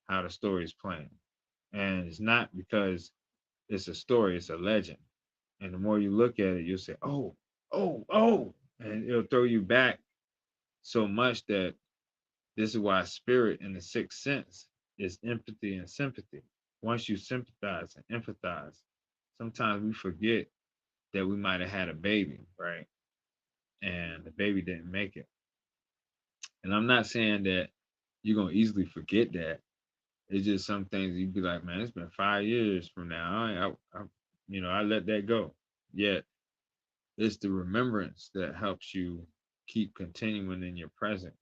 how the story is playing. And it's not because it's a story, it's a legend. And the more you look at it, you'll say, oh, oh, oh. And it'll throw you back so much that this is why spirit in the sixth sense is empathy and sympathy. Once you sympathize and empathize, sometimes we forget that we might have had a baby, right? And the baby didn't make it. And I'm not saying that you're gonna easily forget that. It's just some things you'd be like, man, it's been 5 years from now. I let that go. Yet it's the remembrance that helps you keep continuing in your present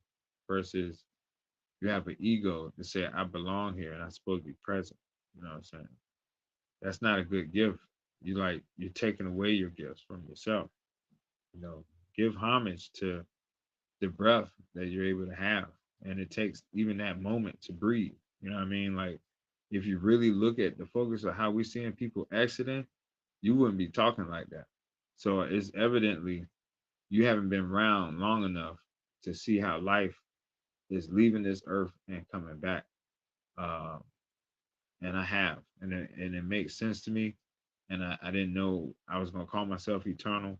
versus you have an ego to say, I belong here and I'm supposed to be present. You know what I'm saying? That's not a good gift. You're taking away your gifts from yourself. You know, give homage to the breath that you're able to have. And it takes even that moment to breathe. You know what I mean? Like if you really look at the focus of how we're seeing people exiting, you wouldn't be talking like that. So it's evidently you haven't been around long enough to see how life is leaving this earth and coming back. Uh, and I have, and it makes sense to me. And I didn't know I was gonna call myself eternal.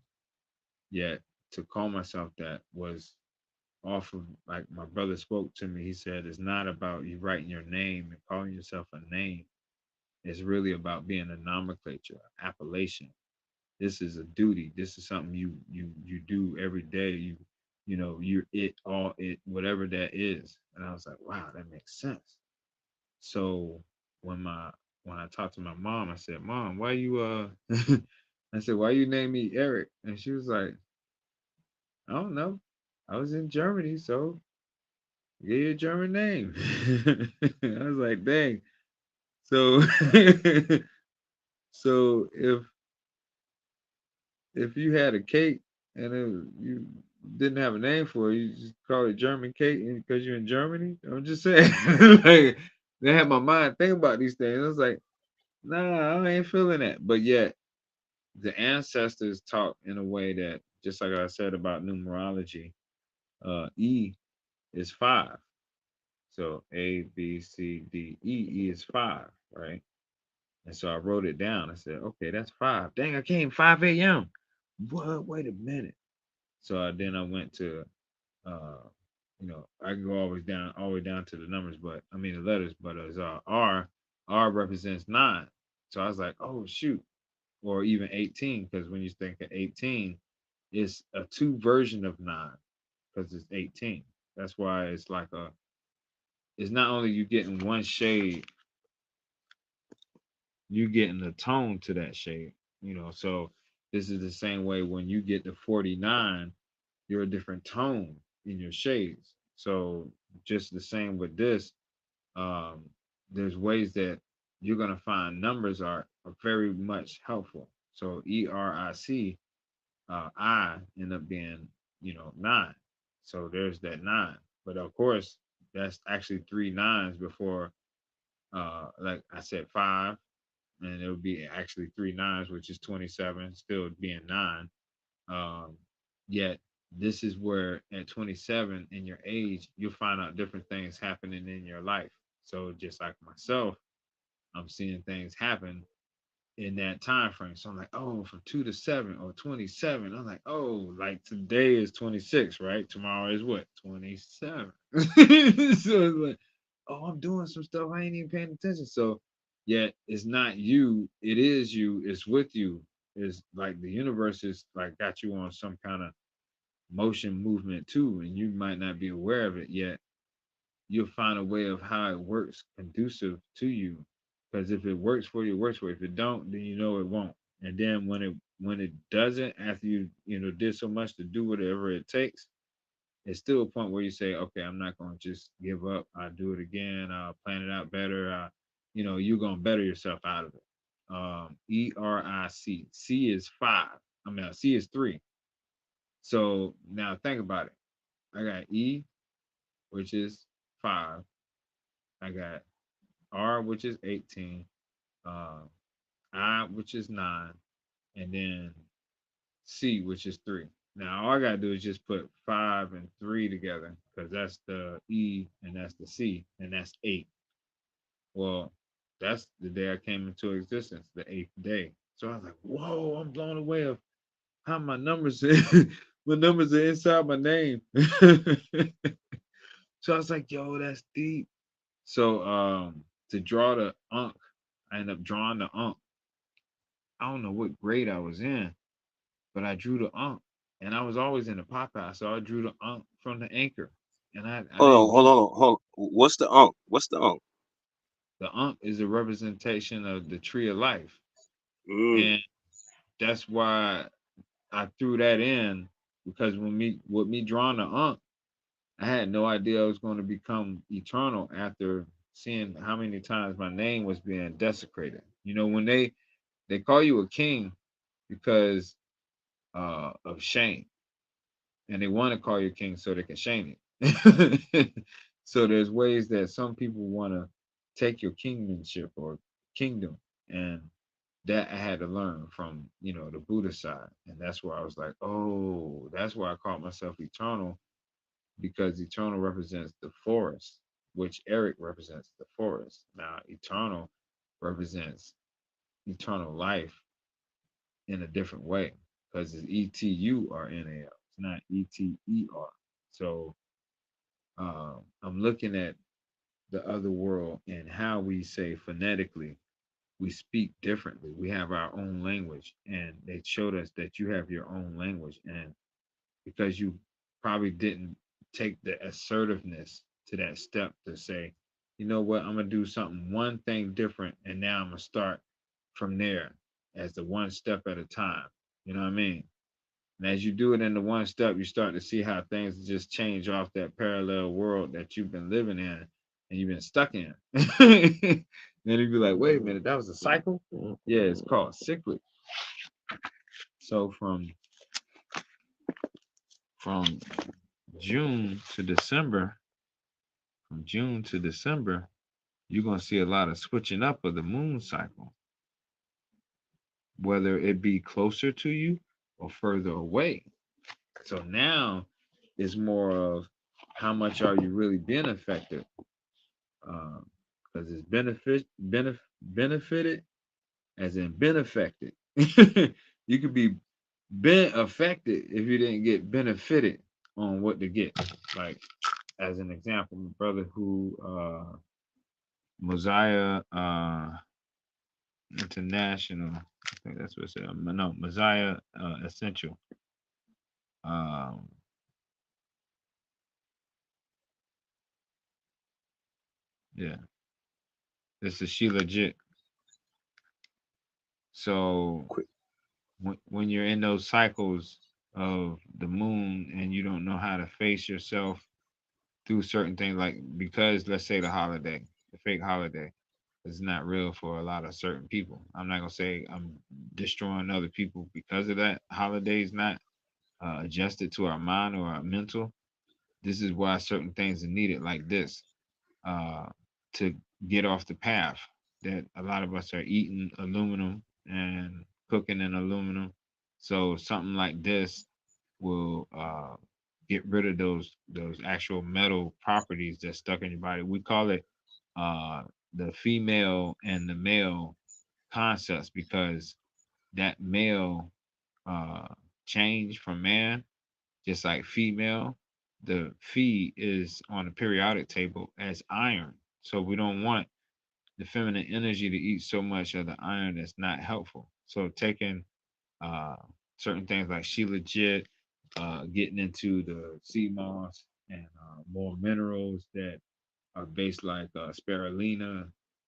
Yet to call myself that was off of, like my brother spoke to me. He said it's not about you writing your name and calling yourself a name. It's really about being a nomenclature, appellation. This is a duty. This is something you do every day. You're it all it whatever that is. And I was like, wow, that makes sense. So when my when I talked to my mom, I said, Mom, why you I said, why you name me Eric? And she was like, I don't know. I was in Germany, so give you a German name. I was like, dang. So so if you had a cake and you didn't have a name for it, you just call it German cake because you're in Germany. I'm just saying, like they had my mind think about these things. I was like, nah, I ain't feeling that. But yet the ancestors talk in a way that, just like I said about numerology, E is five. So A, B, C, D, E, E is five, right? And so I wrote it down. I said, okay, that's five. Dang, I came 5 a.m. What? Wait a minute. So then I went to, uh, I can go always down, all the way down to the numbers, but I mean the letters. But as R represents nine. So I was like, oh shoot, or even 18, because when you think of 18, it's a two version of nine because it's 18. That's why it's like it's not only you getting one shade, you getting the tone to that shade. So this is the same way when you get to 49, you're a different tone in your shades. So just the same with this, um, there's ways that you're gonna find numbers are very much helpful. So ERIC, I end up being, nine. So there's that nine. But of course, that's actually three nines before, like I said, five, and it would be actually three nines, which is 27, still being nine. Um, Yet this is where at 27 in your age, you'll find out different things happening in your life. So just like myself, I'm seeing things happen in that time frame. So I'm like, oh, from 2 to 7 or 27. I'm like, oh, like today is 26, right? Tomorrow is what? 27. So it's like, oh, I'm doing some stuff I ain't even paying attention. So yet it's not you, it is you, it's with you. It's like the universe is like got you on some kind of motion movement too, and you might not be aware of it yet. You'll find a way of how it works conducive to you. Because if it works for you, it works for you. If it don't, then you know it won't. And then when it doesn't, after you did so much to do whatever it takes, it's still a point where you say, okay, I'm not gonna just give up. I'll do it again. I'll plan it out better. You're gonna better yourself out of it. ERIC. C is five. I mean, C is three. So now think about it. I got E, which is five. I got R, which is 18. Uh, I, which is nine, and then C, which is three. Now all I gotta do is just put five and three together because that's the E and that's the C and that's eight. Well, that's the day I came into existence, the eighth day. So I was like, whoa, I'm blown away of how my numbers my numbers are inside my name. So I was like, yo, that's deep. So to draw the unk, I ended up drawing the unk. I don't know what grade I was in, but I drew the unk. And I was always in the pop out, so I drew the unk from the anchor. And I Hold didn't on, hold do on, hold on. What's the unk? What's the unk? the unk is a representation of the tree of life. Mm. And that's why I threw that in because with me drawing the unk, I had no idea I was going to become eternal after seeing how many times my name was being desecrated. When they call you a king because of shame, and they want to call you king so they can shame you. So there's ways that some people want to take your kingdomship or kingdom, and that I had to learn from the Buddha side, and that's where I was like, oh, that's why I called myself eternal, because eternal represents the forest, which Eric represents the forest. Now eternal represents eternal life in a different way because it's ETURNAL. It's not ETER. So I'm looking at the other world and how we say phonetically. we speak differently. We have our own language, and they showed us that you have your own language, and because you probably didn't take the assertiveness to that step to say, you know what, I'm gonna do something one thing different, and now I'm gonna start from there as the one step at a time. You know what I mean? And as you do it in the one step, you start to see how things just change off that parallel world that you've been living in and you've been stuck in. Then you'd be like, wait a minute, that was a cycle? Yeah, it's called cyclic. So from June to December, from June to December, you're gonna see a lot of switching up of the moon cycle, whether it be closer to you or further away. So now it's more of how much are you really being affected? Because it's benefited as in been affected. You could be been affected if you didn't get benefited on what to get. Like as an example, my brother who Mosiah International, I think that's what it said. No, Mosiah Essential. Um, yeah, this is she legit. So Quick. when you're in those cycles of the moon and you don't know how to face yourself through certain things, like because let's say the holiday, the fake holiday, is not real for a lot of certain people. I'm not gonna say I'm destroying other people because of that. Holiday is not adjusted to our mind or our mental. This is why certain things are needed, like this, uh, to get off the path that a lot of us are eating aluminum and cooking in aluminum. So something like this will get rid of those actual metal properties that's stuck in your body. We call it uh, the female and the male concepts because that male uh, change from man, just like female, the Phi is on the periodic table as iron. So we don't want the feminine energy to eat so much of the iron that's not helpful. So taking uh, certain things like she legit, getting into the sea moss and more minerals that are based like spirulina,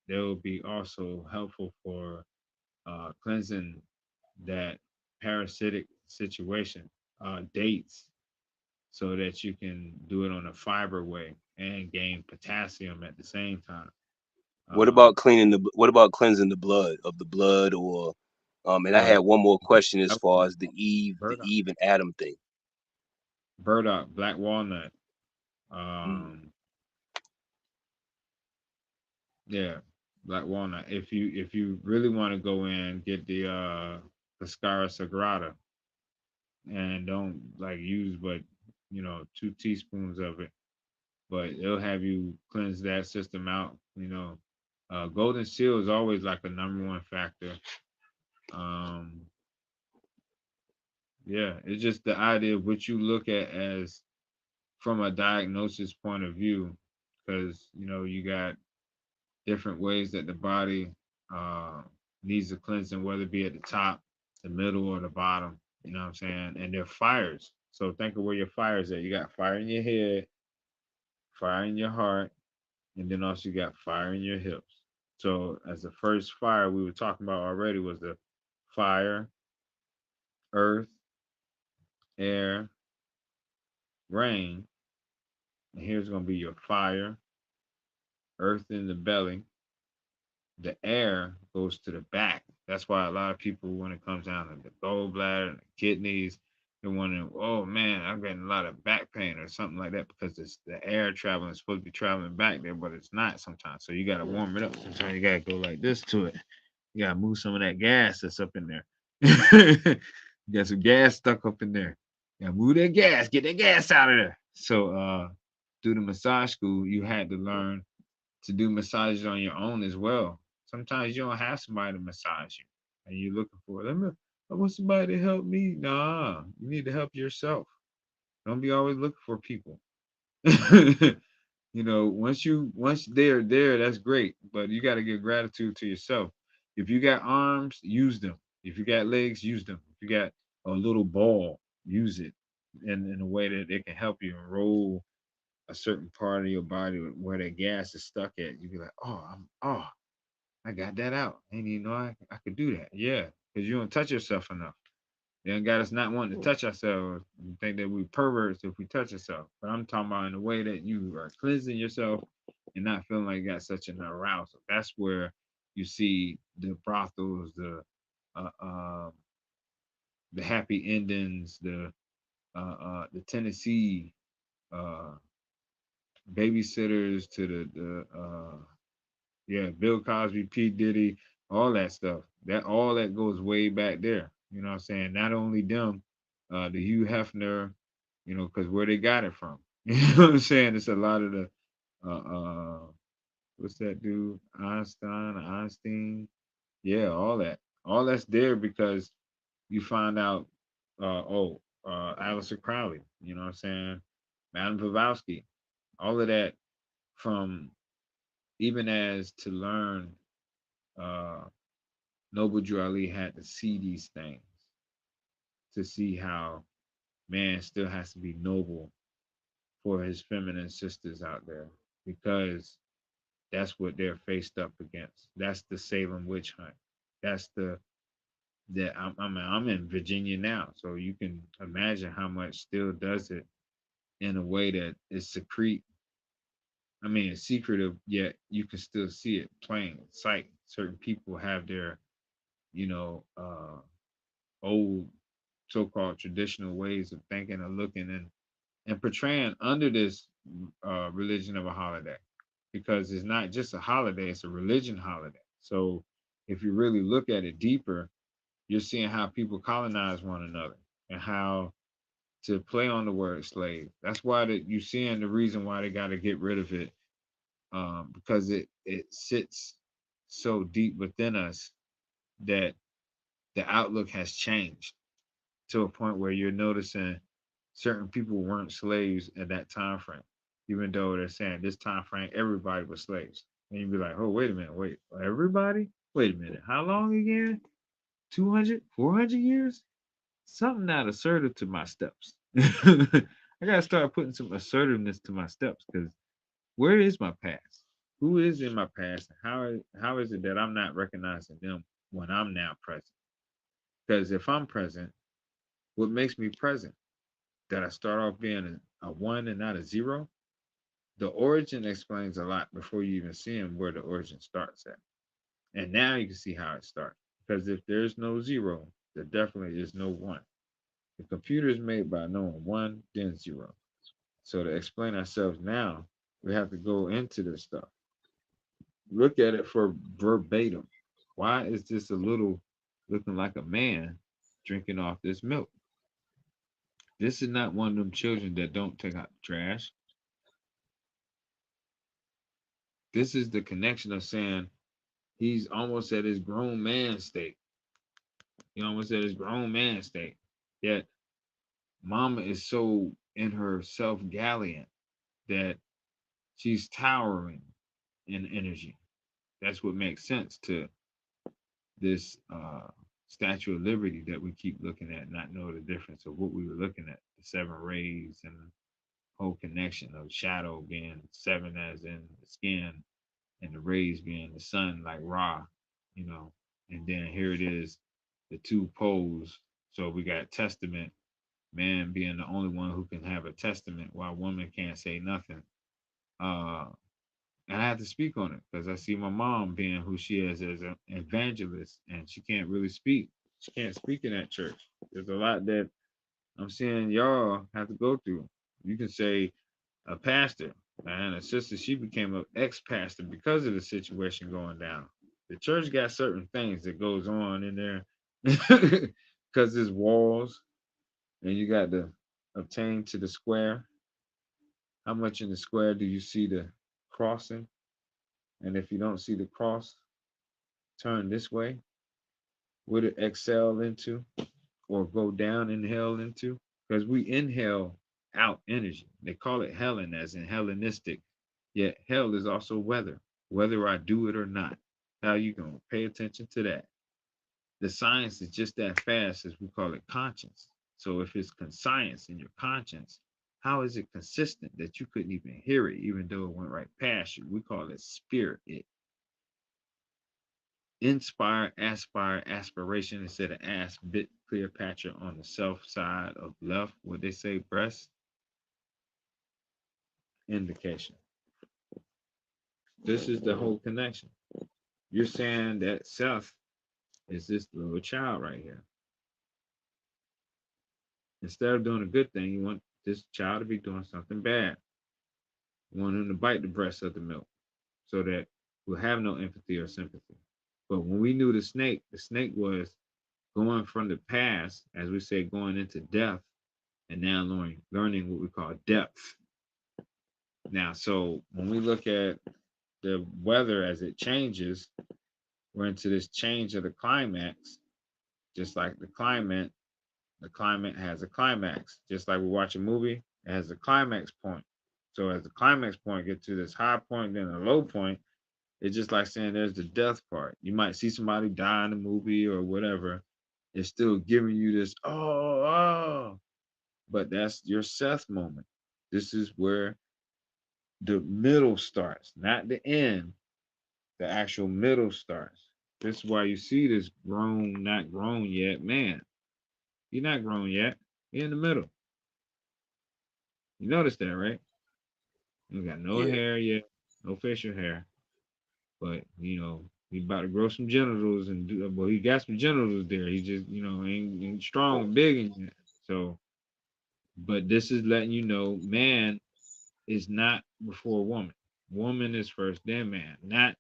they will be also helpful for cleansing that parasitic situation. Dates so that you can do it on a fiber way and gain potassium at the same time. What Um, about cleaning the? What about cleansing the blood of the blood or? And I uh, had one more question as that would far be as the burdock, Eve and Adam thing. burdock, black walnut. Mm. Um, yeah, black walnut. If you really want to go in, get the Cascara Sagrada and don't like use but 2 teaspoons of it, but it'll have you cleanse that system out. Golden seal is always like a number one factor. Um, yeah, it's just the idea of what you look at as from a diagnosis point of view, because you got different ways that the body uh, needs a cleansing, whether it be at the top, the middle, or the bottom. You know what I'm saying? And they're fires. So think of where your fires at. You got fire in your head, fire in your heart, and then also you got fire in your hips. So as the first fire we were talking about already was the fire, earth, air, rain. And here's gonna be your fire, earth in the belly. The air goes to the back. That's why a lot of people, when it comes down to the gallbladder and the kidneys, they're wondering, oh man, I'm getting a lot of back pain or something like that because the air traveling is supposed to be traveling back there, but it's not sometimes. So you gotta warm it up. Sometimes you gotta go like this to it. You gotta move some of that gas that's up in there. You got some gas stuck up in there. You gotta move that gas, get that gas out of there. So through the massage school, you had to learn to do massages on your own as well. Sometimes you don't have somebody to massage you, and you're looking for I want somebody to help me. Nah, you need to help yourself. Don't be always looking for people. Once they're there, that's great, but you got to give gratitude to yourself. If you got arms, use them. If you got legs, use them. If you got a little ball, use it in a way that it can help you enroll a certain part of your body where that gas is stuck at. You be like, I got that out. I didn't even know I could do that. Yeah, because you don't touch yourself enough. Then got us not wanting to touch ourselves. You think that we perverts if we touch ourselves. But I'm talking about in a way that you are cleansing yourself and not feeling like you got such an arousal. That's where you see the brothels, uh, uh, the happy endings, the Tennessee uh, babysitters to the yeah, Bill Cosby, P. Diddy, all that stuff. That all that goes way back there. You know what I'm saying? Not only them, the Hugh Hefner, because where they got it from. You know what I'm saying? It's a lot of the what's that dude? Einstein. Yeah, all that. All that's there because you find out Aleister Crowley, you know what I'm saying? Madame Blavatsky, all of that from even as to learn uh Noble Drew Ali had to see these things to see how man still has to be noble for his feminine sisters out there because that's what they're faced up against. That's the Salem witch hunt. That's the that I'm in Virginia now, so you can imagine how much still does it in a way that is secret. I mean, it's secretive, yet you can still see it plain sight. Certain people have their, you know, old so-called traditional ways of thinking and looking and portraying under this religion of a holiday because it's not just a holiday, it's a religion holiday. So if you really look at it deeper, you're seeing how people colonize one another and how to play on the word slave. That's why that you seeing the reason why they got to get rid of it, because it sits so deep within us that the outlook has changed to a point where you're noticing certain people weren't slaves at that time frame, even though they're saying this time frame everybody was slaves. And you'd be like, oh, wait a minute, wait, everybody? Wait a minute, how long again? 200, 400 years? Something not assertive to my steps. I gotta start putting some assertiveness to my steps because where is my past? Who is in my past? How is it that I'm not recognizing them when I'm now present? Because if I'm present, what makes me present? That I start off being a one and not a zero? The origin explains a lot before you even see them where the origin starts at. And now you can see how it starts. Because if there's no zero, there definitely is no one. The computer is made by knowing one, then zero. So to explain ourselves now, we have to go into this stuff. Look at it for verbatim. Why is this a little looking like a man drinking off this milk? This is not one of them children that don't take out the trash. This is the connection of saying he's almost at his grown man state. He almost at his grown man state. Yet mama is so in her self gallant that she's towering in energy. That's what makes sense to this Statue of Liberty that we keep looking at, not know the difference of what we were looking at. The seven rays and the whole connection of shadow being seven as in the skin and the rays being the sun like Ra, you know. And then here it is, the two poles. So we got testament, man being the only one who can have a testament while woman can't say nothing. Uh and I have to speak on it because I see my mom being who she is as an evangelist and she can't really speak. She can't speak in that church. There's a lot that I'm seeing y'all have to go through. You can say a pastor, and a sister, she became an ex-pastor because of the situation going down. The church got certain things that goes on in there because there's walls and you got to obtain to the square. How much in the square do you see the crossing? And if you don't see the cross, turn this way. Would it excel into or go down in hell into? Because we inhale out energy. They call it Helen as in Hellenistic. Yet hell is also weather, whether I do it or not. How you gonna pay attention to that? The science is just that fast as we call it conscience. So if it's conscience in your conscience, how is it consistent that you couldn't even hear it, even though it went right past you? We call it spirit. It inspire, aspire, aspiration instead of ask. Bit Cleopatra on the self side of left. What they say, breast indication. This is the whole connection. You're saying that self is this little child right here. Instead of doing a good thing, you want this child to be doing something bad. You want him to bite the breast of the milk so that we'll have no empathy or sympathy. But when we knew the snake was going from the past, as we say, going into death, and now learning what we call depth. Now, so when we look at the weather as it changes, we're into this change of the climax, just like the climate has a climax. Just like we watch a movie, it has a climax point. So as the climax point get to this high point, then a low point, it's just like saying there's the death part. You might see somebody die in the movie or whatever. It's still giving you this, oh, but that's your Seth moment. This is where the middle starts, not the end. The actual middle starts. This is why you see this grown, not grown yet man. You're not grown yet. You're in the middle. You notice that, right? You got no Yeah. hair yet, no facial hair, but he's about to grow some genitals and do. Well, he got some genitals there. He just ain't strong and big in yet. So, but this is letting you know, man is not before woman. Woman is first, then man. Not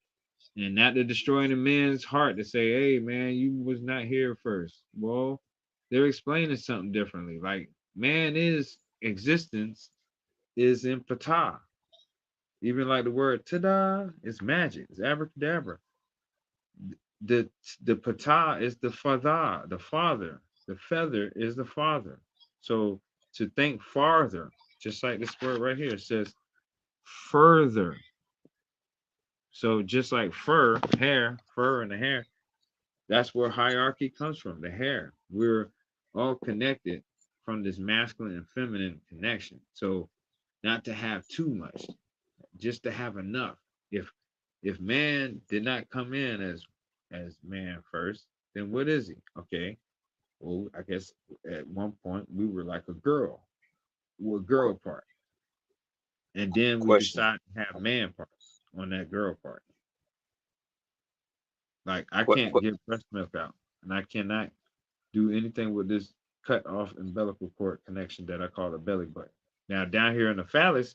to destroy the man's heart to say, hey man, you was not here first. Well, they're explaining something differently. Like man is existence is in patah. Even like the word tada is magic. It's abracadabra. The the patah is the father, the father. The feather is the father. So to think farther, just like this word right here, it says further. So just like fur and the hair, that's where hierarchy comes from, the hair. We're all connected from this masculine and feminine connection. So not to have too much, just to have enough. If man did not come in as man first, then what is he? Okay. Well, I guess at one point we were like a girl. We're a girl part. And then we Question. decided to have man parts on that girl part. Like I Qu- can't qu- give breast milk out, and I cannot do anything with this cut off umbilical cord connection that I call a belly button. Now down here in the phallus,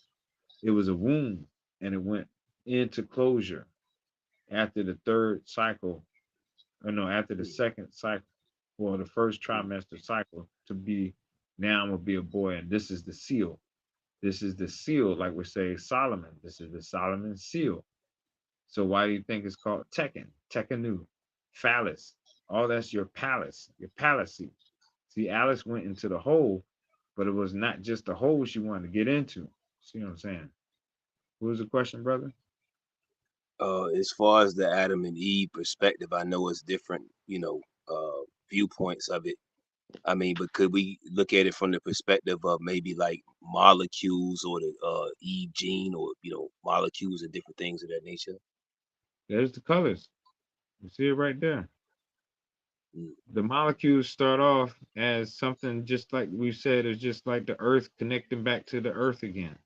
it was a wound, and it went into closure after the third cycle, or no, after the second cycle, well, the first trimester cycle to be. Now I'm gonna be a boy, and this is the seal. This is the seal, like we say Solomon. This is the Solomon seal. So why do you think it's called Tekken, Tekkenu, phallus? All that's your palace, your palace. See, Alice went into the hole, but it was not just the hole she wanted to get into. See what I'm saying? What was the question, brother? as far as the Adam and Eve perspective, I know it's different, viewpoints of it. I mean, but could we look at it from the perspective of maybe like molecules or the Eve gene or molecules and different things of that nature? There's the colors. You see it right there. Mm. The molecules start off as something just like we said, it's just like the earth connecting back to the earth again.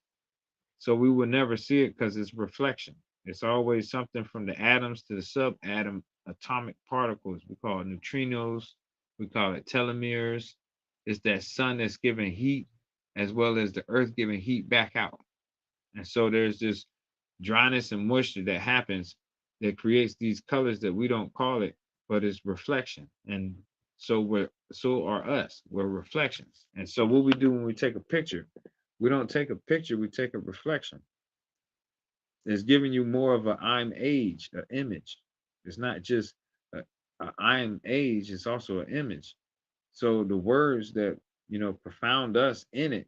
So we will never see it because it's reflection. It's always something from the atoms to the subatom atomic particles. We call it neutrinos. We call it telomeres. It's that sun that's giving heat as well as the earth giving heat back out. And so there's this dryness and moisture that happens that creates these colors that we don't call it, but it's reflection. And so are us. We're reflections. And so what we do when we take a picture, we don't take a picture, we take a reflection. It's giving you more of a I'm age, an image. It's not just a I'm age, it's also an image. So the words that profound us in it,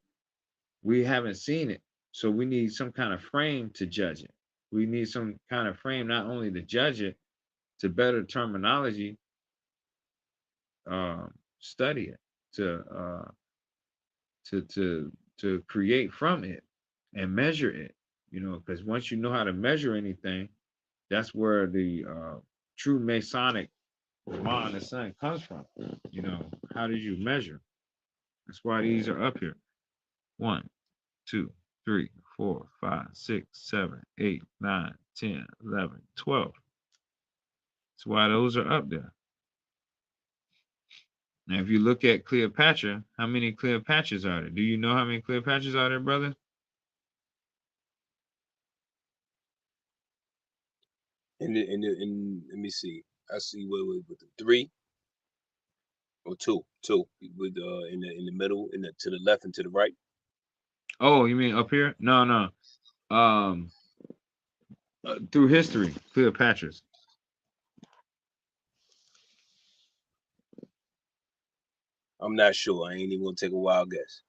we haven't seen it. So we need some kind of frame to judge it. We need some kind of frame not only to judge it, to better terminology, study it, to to to to create from it and measure it. Because once you know how to measure anything, that's where the true Masonic mind and sun comes from. How did you measure? That's why these are up here. One, two, three, four, five, 6, 7, 8, 9, 10, 11, 12. That's why those are up there. Now, if you look at Cleopatra, how many Cleopatras are there? Do you know how many Cleopatras are there, brother? And let me see. I see with the three or two with in the middle, to the left and to the right. Oh, you mean up here? No, no. Um, through history, Cleopatras. I'm not sure. I ain't even gonna take a wild guess.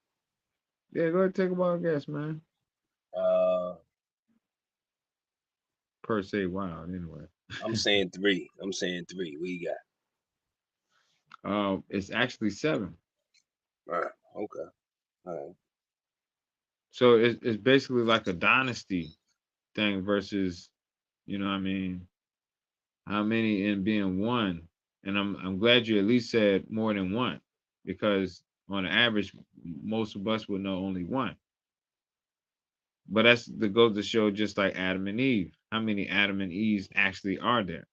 Yeah, go ahead and take a wild guess, man. Uh, Per se, wild, anyway. I'm saying three. I'm saying three. What you It's actually seven. got? All right. Okay. All right. So it's basically like a dynasty thing versus, what I mean, how many in being one. And I'm glad you at least said more than one, because on average, most of us would know only one. But that's the goes to show, just like Adam and Eve. How many Adam and Eves actually are there?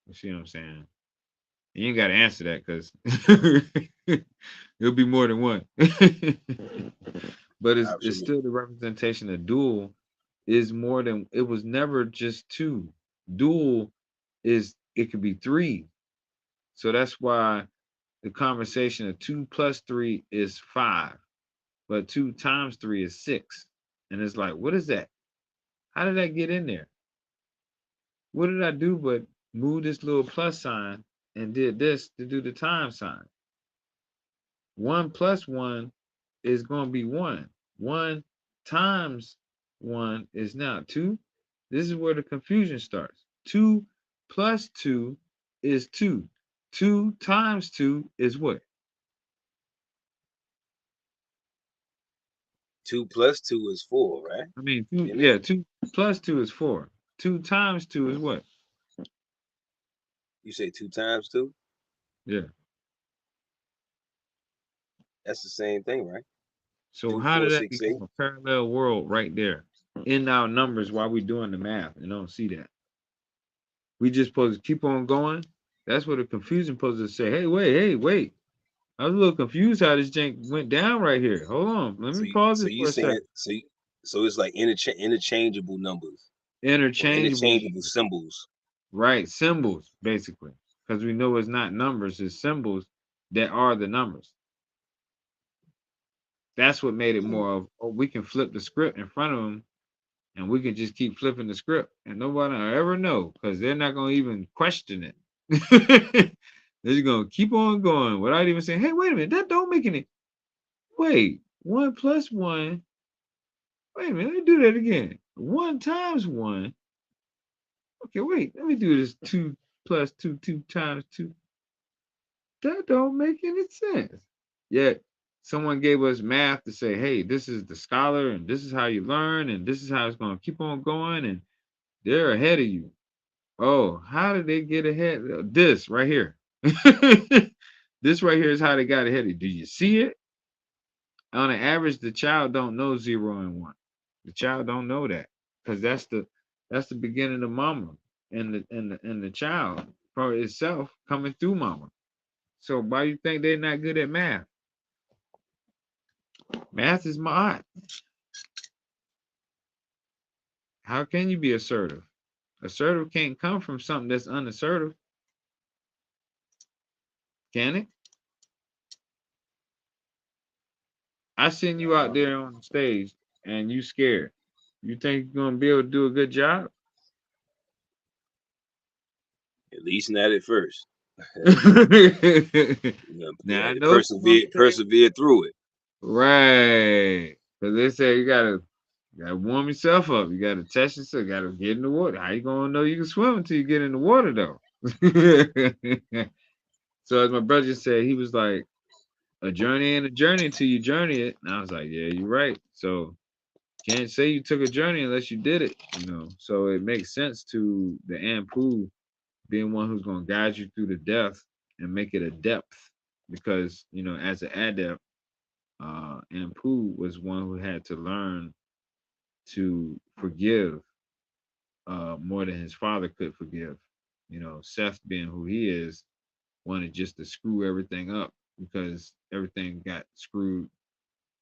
You see what I'm saying? You ain't got to answer that, because it'll be more than one. But it's Absolutely. still the representation of dual is more than, it was never just two. Dual is, it could be three. So that's why the conversation of 2 plus 3 is 5, but 2 times 3 is 6. And it's like, what is that? How did that get in there? What did I do but move this little plus sign and did this to do the time sign? 1 plus 1 is going to be 1. 1 times 1 is now 2. This is where the confusion starts. 2 plus 2 is 2. 2 times 2 is what? 2 plus 2 is four, right? I mean, two, Isn't it? yeah, 2 plus 2 is 4. 2 times 2 is what? You say 2 times 2? Yeah. That's the same thing, right? So Two, how four, did that six, eight. become a parallel world right there in our numbers while we doing the math and don't see that? We just supposed to keep on going. That's what the confusion supposed to say. Hey, wait. I was a little confused how this jank went down right here. Hold on. Let me pause So this you for a saying second. so it's like interchangeable numbers or Interchangeable interchangeable numbers. symbols. Right. Symbols, basically. Because we know it's not numbers, it's symbols that are the numbers. That's what made it Mm. more of, oh, we can flip the script in front of them, and we can just keep flipping the script and nobody will ever know, because they're not going to even question it. They're just going to keep on going without even saying, hey, wait a minute, that don't make any. Wait, 1 plus 1. Wait a minute, let me do that again. 1 times 1. Okay, wait, let me do this. 2 plus 2, 2 times 2. That don't make any sense. Yet someone gave us math to say, hey, this is the scholar, and this is how you learn, and this is how it's going to keep on going, and they're ahead of you. Oh, how did they get ahead? This right here. This right here is how they got ahead of you. Do you see it? On an average, the child don't know 0 and 1. The child don't know that, because that's the beginning of mama and the child for itself coming through mama. So why you think they're not good at math? Math is my art. How can you be assertive? Assertive can't come from something that's unassertive, can it? I send you out Uh, there on the stage and you scared. You think you're gonna be able to do a good job? at least not at first. Now I know some on Persevere stage. through it. Right. Because they say you gotta You gotta warm yourself up. You gotta test yourself. You gotta get in the water. How you gonna know you can swim until you get in the water though? So as my brother just said, he was like, a journey and a journey until you journey it. And I was like, yeah, you're right. So can't say you took a journey unless you did it, you know. So it makes sense to the Ampu being one who's gonna guide you through the depth and make it a depth. Because, you know, as an adept, Ampu was one who had to learn to forgive more than his father could forgive. You know, Seth being who he is, wanted just to screw everything up because everything got screwed.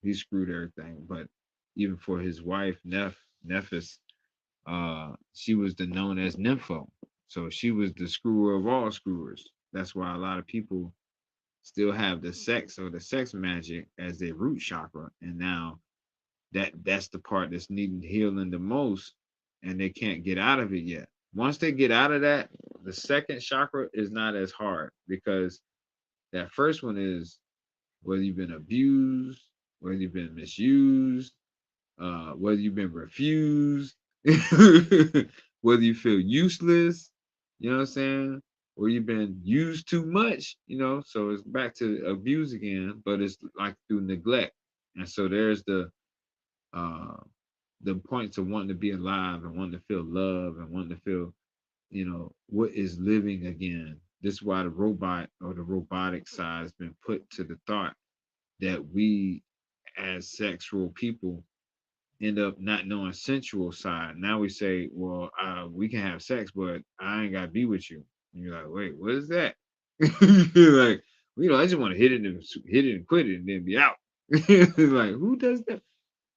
He screwed everything. But even for his wife, Nephis, she was the known as Nympho. So she was the screwer of all screwers. That's why a lot of people still have the sex or the sex magic as their root chakra. And now that's the part that's needing healing the most, and they can't get out of it yet. Once they get out of that, the second chakra is not as hard because that first one is whether you've been abused, whether you've been misused, whether you've been refused, whether you feel useless, you know what I'm saying? Or you've been used too much, you know, so it's back to abuse again, but it's like through neglect. And so there's uh the points of wanting to be alive and wanting to feel love and wanting to feel, you know, what is living again. This is why the robot or the robotic side has been put to the thought that we as sexual people end up not knowing sensual side. Now we say, well, we can have sex, but I ain't gotta be with you. And you're like, wait, what is that? You're like, you know, I just want to hit it and quit it and then be out. Like, who does that?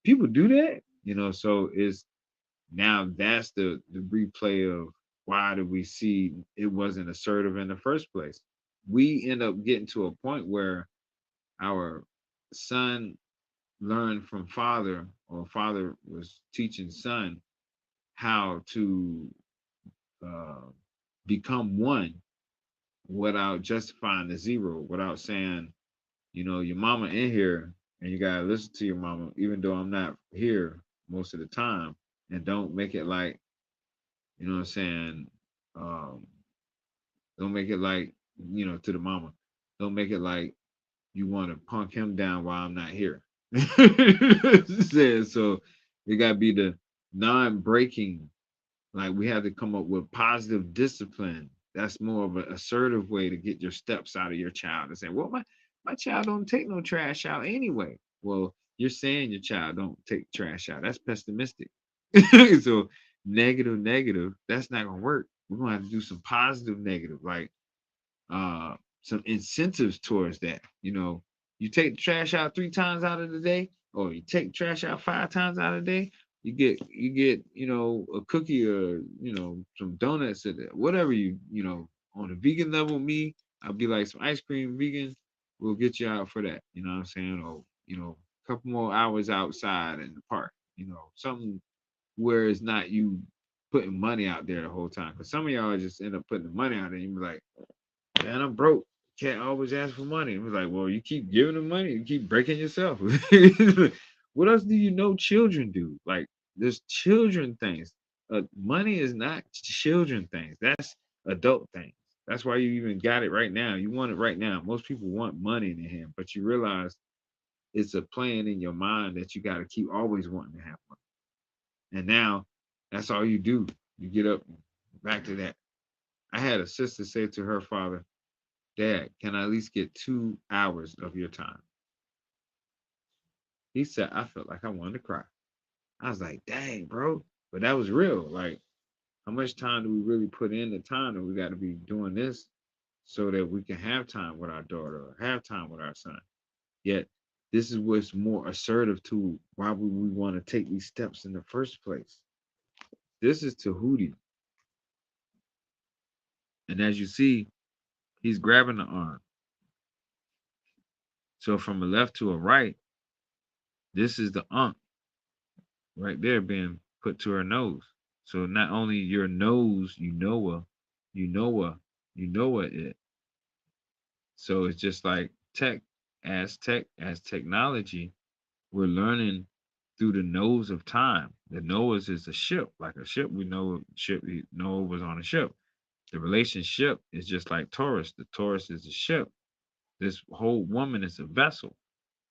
People do that, you know. So it's now that's the replay of why did we see it wasn't assertive in the first place. We end up getting to a point where our son learned from father, or father was teaching son how to uh, become one without justifying the zero, without saying, you know, your mama in here and you gotta listen to your mama, even though I'm not here most of the time. And don't make it like, you know what I'm saying? Um, don't make it like, you know, to the mama. Don't make it like you want to punk him down while I'm not here. So it got to be the non-breaking. Like we have to come up with positive discipline. That's more of an assertive way to get your steps out of your child and say, well, my child don't take no trash out anyway. Well, you're saying your child don't take trash out. That's pessimistic. So negative, that's not gonna work. We're gonna have to do some positive negative. Like uh some incentives towards that. You know, you take the trash out 3 times out of the day, or you take trash out 5 times out of the day, you get, you know, a cookie or, you know, some donuts or whatever you know, on a vegan level, me, I'll be like some ice cream vegan, we'll get you out for that. You know what I'm saying? Or, you know, a couple more hours outside in the park, you know, something where it's not you putting money out there the whole time. Because some of y'all just end up putting the money out there and you be like, man, I'm broke. Can't always ask for money. It was like, well, you keep giving them money, you keep breaking yourself. What else do you know children do? Like, there's children things. Money is not children things. That's adult things. That's why you even got it right now. You want it right now. Most people want money in their hand, but you realize it's a plan in your mind that you got to keep always wanting to have money. And now that's all you do. You get up, back to that. I had a sister say to her father, Dad, can I at least get 2 hours of your time? He said, I felt like I wanted to cry. I was like, dang, bro. But that was real. Like, how much time do we really put in the time that we got to be doing this so that we can have time with our daughter or have time with our son? Yet, this is what's more assertive to why would we want to take these steps in the first place. This is Tahuti. And as you see, he's grabbing the arm. So from a left to a right, this is the unk right there being put to her nose. So not only your nose, you know a, you know a it. So it's just like tech, as technology, we're learning through the nose of time. The Noah's is a ship, like a ship. We know ship. Noah was on a ship. The relationship is just like Taurus. The Taurus is a ship. This whole woman is a vessel.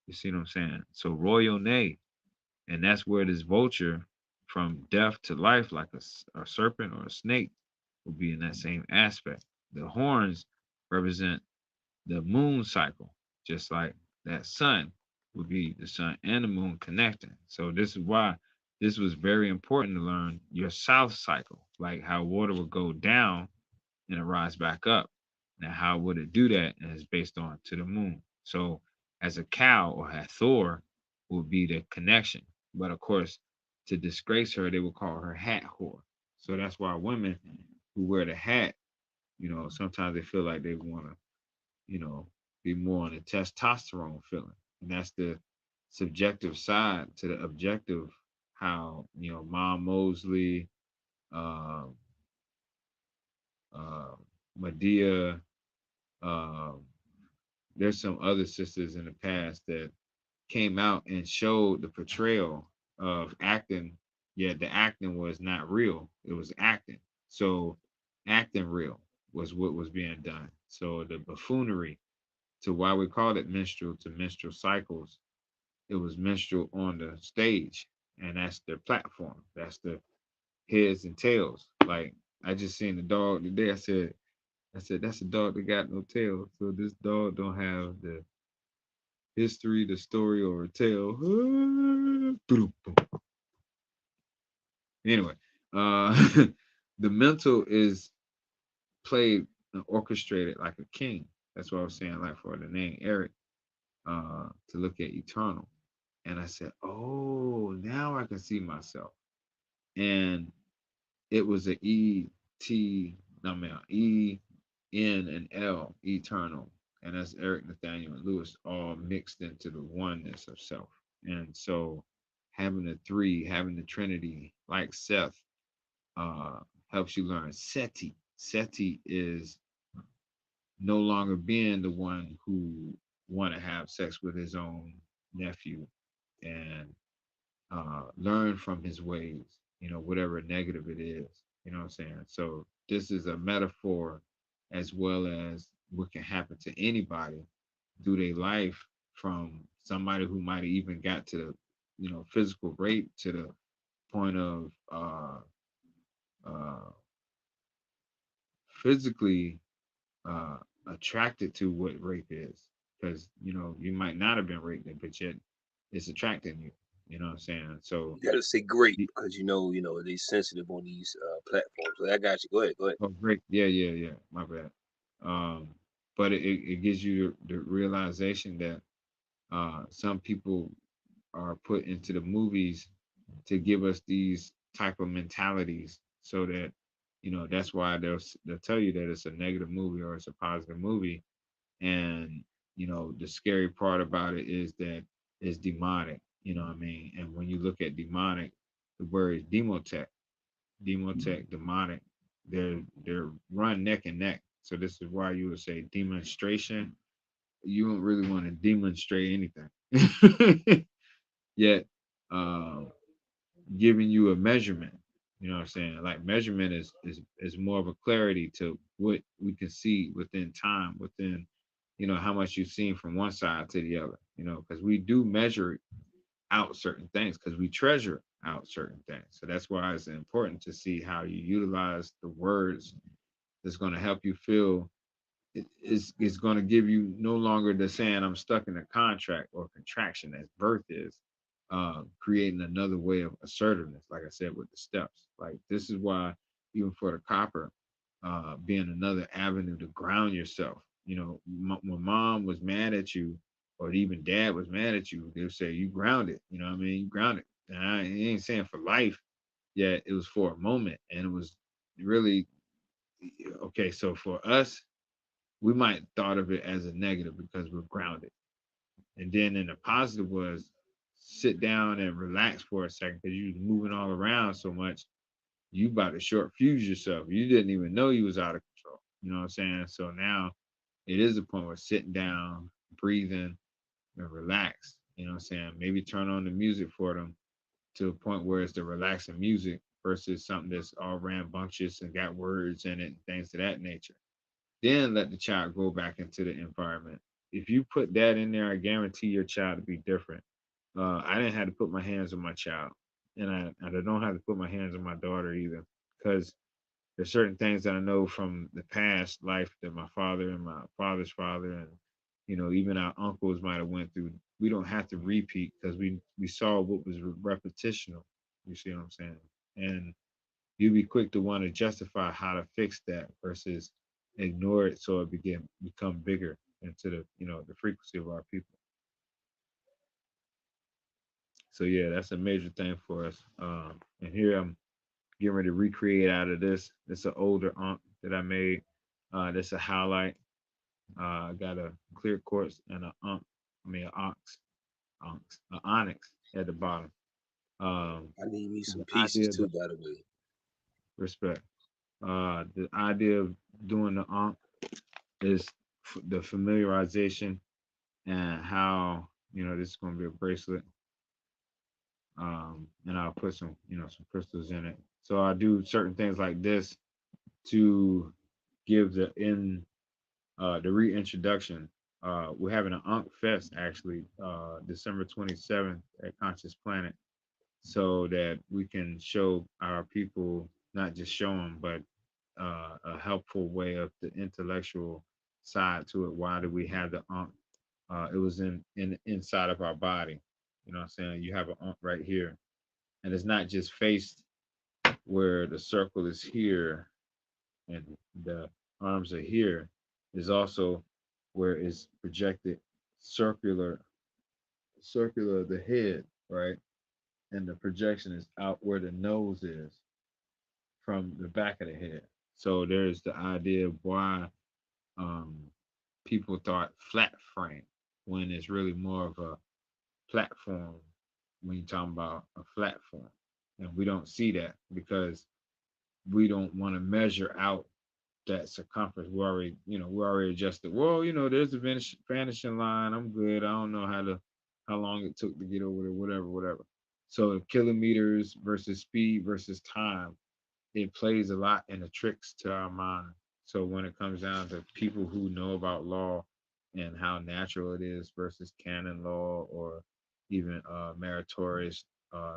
You see what I'm saying? So royal nay, and that's where this vulture from death to life, like a serpent or a snake, will be in that same aspect. The horns represent the moon cycle, just like that sun would be the sun and the moon connecting. So this is why this was very important to learn your south cycle, like how water would go down and it rise back up. Now, how would it do that? And it's based on to the moon. So as a cow or Hathor would be the connection. But of course, to disgrace her, they would call her hat whore. So that's why women who wear the hat, sometimes they feel like they want to you know, be more on the testosterone feeling. And that's the subjective side to the objective, how, Mom Mosley, uh, uh, Medea, uh, there's some other sisters in the past that came out and showed the portrayal of acting, yet the acting was not real. It was acting. So acting real was what was being done. So the buffoonery to why we called it minstrel to minstrel cycles. It was minstrel on the stage, and that's their platform. That's the heads and tails. Like I just seen the dog today. I said that's a dog that got no tail. So this dog don't have the history, the story, or a tail. Anyway, uh, the mental is played and orchestrated like a king. That's what I was saying. Like for the name Eric, to look at eternal. And I said, oh, now I can see myself. And it was a E T, no man, E N and L, eternal. And that's Eric, Nathaniel, and Lewis all mixed into the oneness of self. And so having the three, having the Trinity, like Seth, uh, helps you learn Seti. Seti is no longer being the one who want to have sex with his own nephew and learn from his ways, whatever negative it is, you know what I'm saying? So this is a metaphor as well as what can happen to anybody through their life from somebody who might have even got to, physical rape to the point of uh, physically uh, attracted to what rape is. Because, you might not have been raped, but yet it's attracting you. You know what I'm saying? So You gotta say great because they sensitive on these platforms. So I got you. Go ahead, go ahead. oh, great. Yeah, yeah, yeah. My bad. Um, but it gives you the realization that some people are put into the movies to give us these type of mentalities so that, that's why they'll tell you that it's a negative movie or it's a positive movie. And, the scary part about it is that it's demonic, you know what I mean? And when you look at demonic, the word is demotech, demotech, demonic, they're run neck and neck. So this is why you would say demonstration. You don't really want to demonstrate anything. Yet uh, giving you a measurement. You know what I'm saying? Like measurement is more of a clarity to what we can see within time, within, how much you've seen from one side to the other, because we do measure out certain things because we treasure out certain things. So that's why it's important to see how you utilize the words that's going to help you feel it's going to give you no longer the saying I'm stuck in a contract or contraction as birth is, creating another way of assertiveness, like I said, with the steps. Like this is why even for the copper, being another avenue to ground yourself. When mom was mad at you or even dad was mad at you, they'll say you grounded. You know what I mean? You grounded. And I ain't saying for life, yet it was for a moment. And it was really okay. So for us, we might thought of it as a negative because we're grounded. And then in the positive was sit down and relax for a second because you was moving all around so much. You about to short fuse yourself. You didn't even know you was out of control. You know what I'm saying? So now it is a point where sitting down, breathing, and relax. You know what I'm saying? Maybe turn on the music for them to a point where it's the relaxing music versus something that's all rambunctious and got words in it and things of that nature. Then let the child go back into the environment. If you put that in there, I guarantee your child to be different. I didn't have to put my hands on my child, and I don't have to put my hands on my daughter either, because there's certain things that I know from the past life that my father and my father's father and even our uncles might have went through. We don't have to repeat because we saw what was repetitional. You see what I'm saying? And you be quick to want to justify how to fix that versus ignore it so it become bigger into the frequency of our people. So yeah, that's a major thing for us. And here I'm getting ready to recreate out of this. It's an older unk that I made. That's a highlight. I got a clear quartz and a unk. I mean, an onyx at the bottom. Um, I need me some the pieces idea of too, the by the way. respect. The idea of doing the unk is the familiarization and how this is going to be a bracelet. And I'll put some crystals in it. So I do certain things like this to give the reintroduction. We're having an Unk Fest actually, December 27th at Conscious Planet, so that we can show our people, not just show them, but a helpful way of the intellectual side to it. Why do we have the Unk? It was in inside of our body. You know what I'm saying? You have an Unk right here, and it's not just faced where the circle is here and the arms are here, is also where it's projected circular, circular of the head, right? And the projection is out where the nose is from the back of the head. So there's the idea of why um, people thought flat frame when it's really more of a platform when you're talking about a flat form. And we don't see that because we don't want to measure out that circumference. We already adjusted. Well, there's the vanishing line. I'm good. I don't know how long it took to get over there, whatever, whatever. So kilometers versus speed versus time, it plays a lot in the tricks to our mind. So when it comes down to people who know about law and how natural it is versus canon law or even meritorious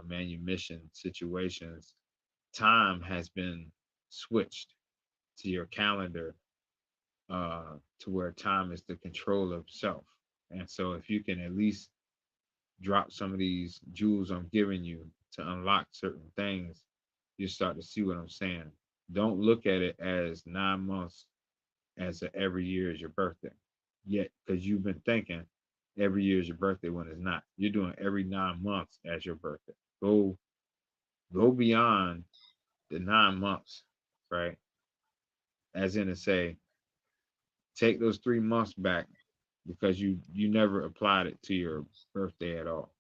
manumission situations, time has been switched to your calendar to where time is the control of self. And so if you can at least drop some of these jewels I'm giving you to unlock certain things, you start to see what I'm saying. Don't look at it as 9 months as every year is your birthday. Yet, because you've been thinking every year is your birthday when it's not. You're doing every 9 months as your birthday. Go go beyond the 9 months, right? As in to say, take those 3 months back because you never applied it to your birthday at all,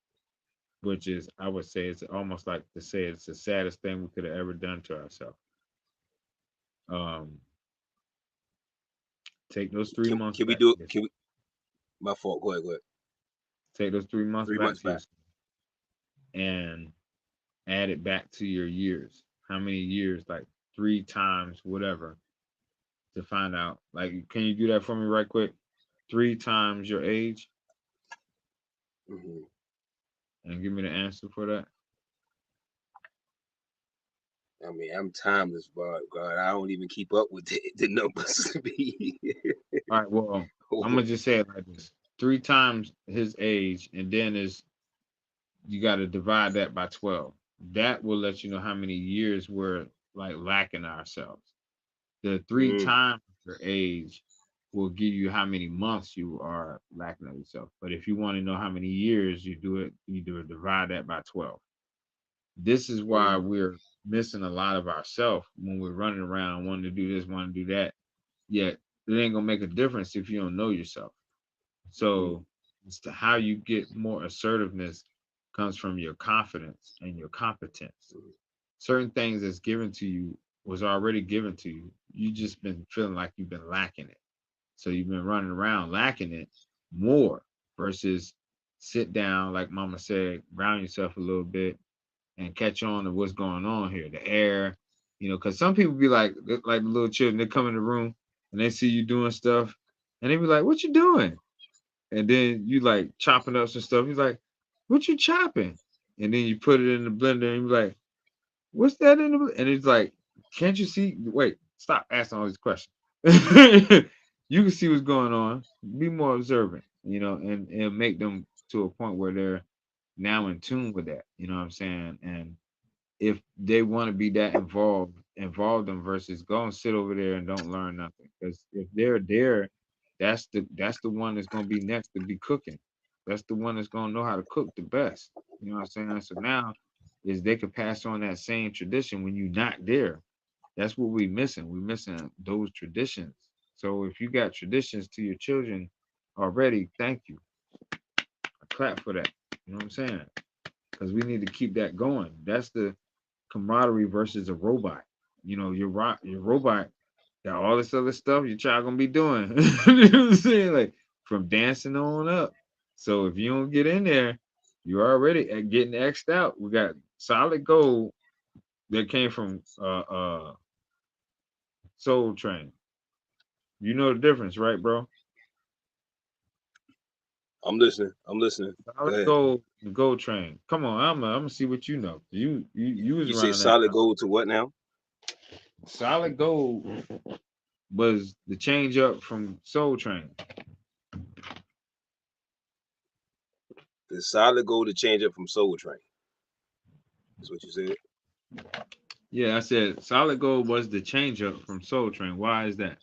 which is, I would say, it's almost like to say it's the saddest thing we could have ever done to ourselves. Um, take those three Can months can we back do it? to Can we? My fault. Go ahead. Go ahead. take those 3 months 3 back months to back. yourself and add it back to your years. How many years? Like three times whatever to find out. Like, can you do that for me right quick? Three times your age Hmm. and give me the answer for that. I mean, I'm timeless, but God, I don't even keep up with the numbers. All right. Well, I'm gonna just say it like this: three times his age, and then is you got to divide that by 12. That will let you know how many years we're like lacking ourselves. The three Mm, times your age will give you how many months you are lacking of yourself. But if you want to know how many years you do it, divide that by 12. This is why mm, we're missing a lot of ourselves when we're running around wanting to do this, wanting to do that. Yet it ain't gonna make a difference if you don't know yourself. mm, So it's to how you get more assertiveness comes from your confidence and your competence. mm, Certain things that's given to you was already given to you. You just been feeling like you've been lacking it. So you've been running around lacking it more versus sit down, like mama said, ground yourself a little bit and catch on to what's going on here, the air, because some people be like the little children, they come in the room and they see you doing stuff, and they be like, "What you doing?" And then you like chopping up some stuff. He's like, "What you chopping?" And then you put it in the blender, and you be like, "What's that in the?" And it's like, "Can't you see? Wait, stop asking all these questions. You can see what's going on. Be more observant, and make them to a point where they're now in tune with that. You know what I'm saying? And if they want to be that involve them versus go and sit over there and don't learn nothing. Because if they're there, that's the one that's gonna be next to be cooking. That's the one that's gonna know how to cook the best. You know what I'm saying? So now is they could pass on that same tradition when you're not there. That's what we're missing. We're missing those traditions. So if you got traditions to your children already, thank you. I clap for that. You know what I'm saying? Because we need to keep that going. That's the camaraderie versus a robot. Your robot got all this other stuff your child gonna be doing. You know what I'm saying? Like from dancing on up. So if you don't get in there, you're already getting xed out. We got solid gold that came from Soul Train. You know the difference, right, bro? I'm listening. I'm listening. Go Solid ahead. gold and gold train. Come on, I'm gonna see what you know. You was You say around that solid time. gold to what now? Solid gold was the change up from Soul Train. The solid gold to change up from Soul Train. That's what you said. Yeah, I said Solid Gold was the change up from Soul Train. Why is that?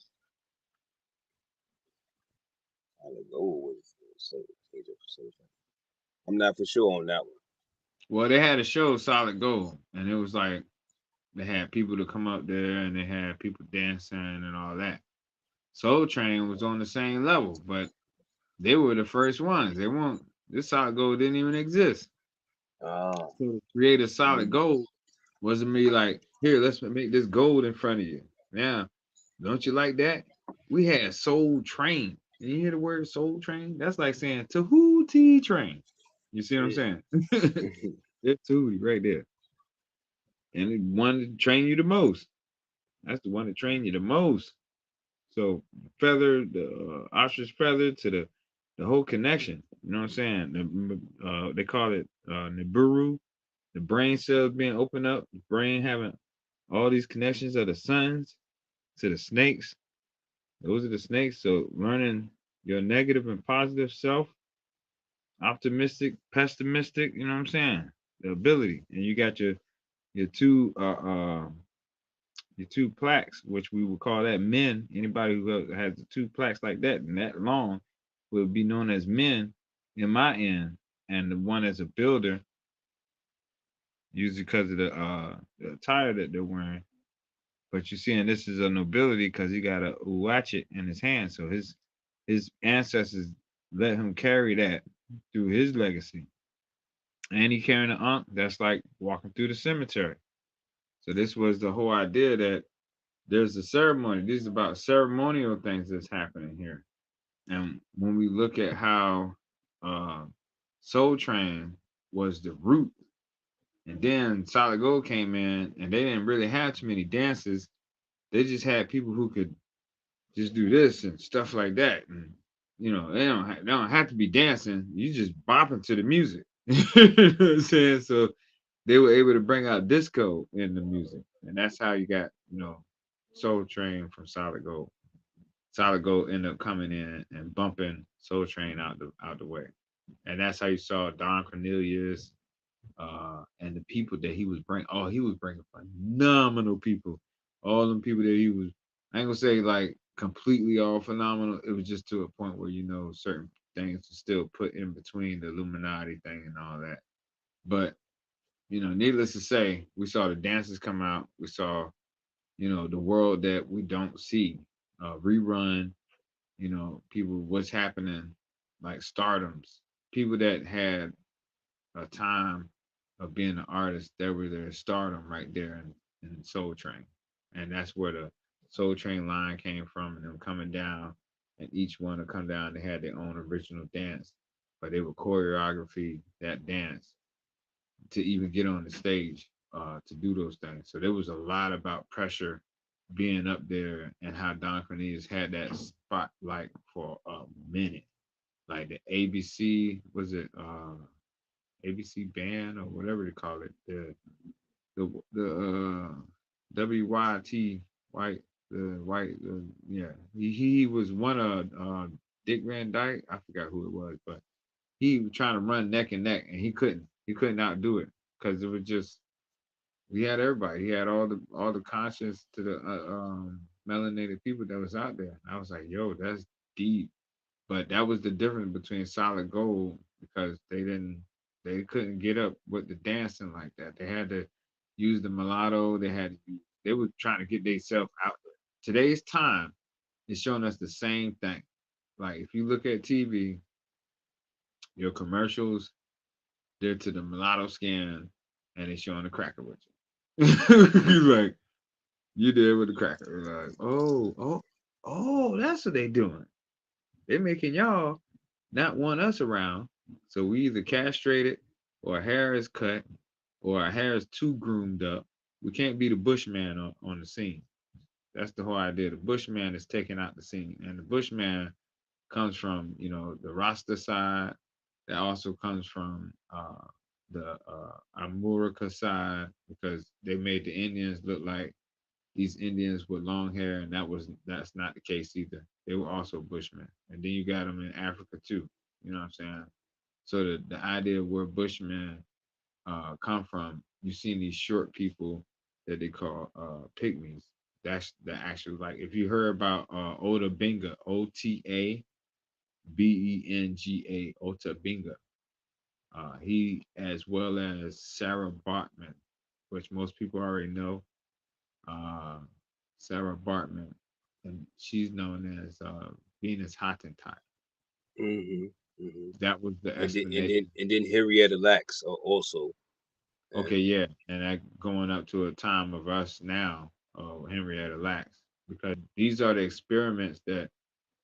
Solid gold was change up from Soul Train. I'm not for sure on that one. Well, they had a show Solid Gold, and it was like they had people to come up there and they had people dancing and all that. Soul Train was on the same level, but they were the first ones. They weren't. This Solid Gold didn't even exist. Ah, So to create a Solid mm, Gold wasn't me like, here, let's make this gold in front of you. Now, don't you like that? We had Soul Train. And you hear the word Soul Train? That's like saying Tahuti Train. You see what I'm yeah. saying? It's Tahuti right there. And the one to train you the most. That's the one to train you the most. So feather, the ostrich feather to the whole connection. You know what I'm saying? They call it Nibiru, the brain cells being opened up, the brain having all these connections of the suns to the snakes. Those are the snakes. So learning your negative and positive self, optimistic, pessimistic, you know what I'm saying? The ability. And you got your two your two plaques, which we would call that men. Anybody who has the two plaques like that and that long would be known as men in my end. And the one as a builder, usually because of the attire that they're wearing. But you see, and this is a nobility because he got a watchet in his hand. So his ancestors let him carry that through his legacy. And he carrying an ankh that's like walking through the cemetery. So this was the whole idea that there's a ceremony. This is about ceremonial things that's happening here. And when we look at how uh, Soul Train was the root, and then Solid Gold came in, and they didn't really have too many dances. They just had people who could just do this and stuff like that. And they don't have to be dancing. You just bopping to the music. You know what I'm saying? So they were able to bring out disco in the music, and that's how you got Soul Train from Solid Gold. Solid Gold ended up coming in and bumping Soul Train out the way, and that's how you saw Don Cornelius and the people that he was bringing. Oh, he was bringing phenomenal people. All them people that he was. I ain't gonna say like completely all phenomenal. It was just to a point where certain things were still put in between the Illuminati thing and all that. But needless to say, we saw the dancers come out. We saw the world that we don't see rerun. People what's happening like stardoms. People that had a time of being an artist, there was their stardom right there in Soul Train. And that's where the Soul Train line came from and them coming down and each one to come down, they had their own original dance, but they would choreography that dance to even get on the stage to do those things. So there was a lot about pressure being up there and how Don Cornelius had that spot like for a minute. Like the ABC, was it ABC band or whatever they call it, the WYT white the white yeah, he was one of Dick Van Dyke. I forgot who it was, but he was trying to run neck and neck, and he couldn't outdo it because it was just we had everybody. He had all the conscience to the melanated people that was out there. I was like, yo, that's deep. But that was the difference between Solid Gold because they couldn't get up with the dancing like that. They had to use the mulatto. They were trying to get themselves out there. Today's time is showing us the same thing. Like if you look at TV, your commercials, they're to the mulatto skin and they showing the cracker with you. Like you there with the cracker. Like, oh, that's what they doing. They're making y'all not want us around. So we either castrated or our hair is cut or our hair is too groomed up. We can't be the bushman on the scene. That's the whole idea. The bushman is taking out the scene. And the bushman comes from, the Rasta side. That also comes from the Amurika side because they made the Indians look like these Indians with long hair, and that's not the case either. They were also Bushmen, and then you got them in Africa too. You know what I'm saying? So the idea of where Bushmen come from, you seen these short people that they call pygmies. That's the actual like if you heard about Ota Benga, Otabenga, Binga, he as well as Sarah Bartman, which most people already know, uh, Sarah Bartman, and she's known as Venus Hottentot. Hmm. Hmm. That was the And then and then explanation. and then Henrietta Lacks also. Okay, And yeah, and that going up to a time of us now, Henrietta Lacks, because these are the experiments that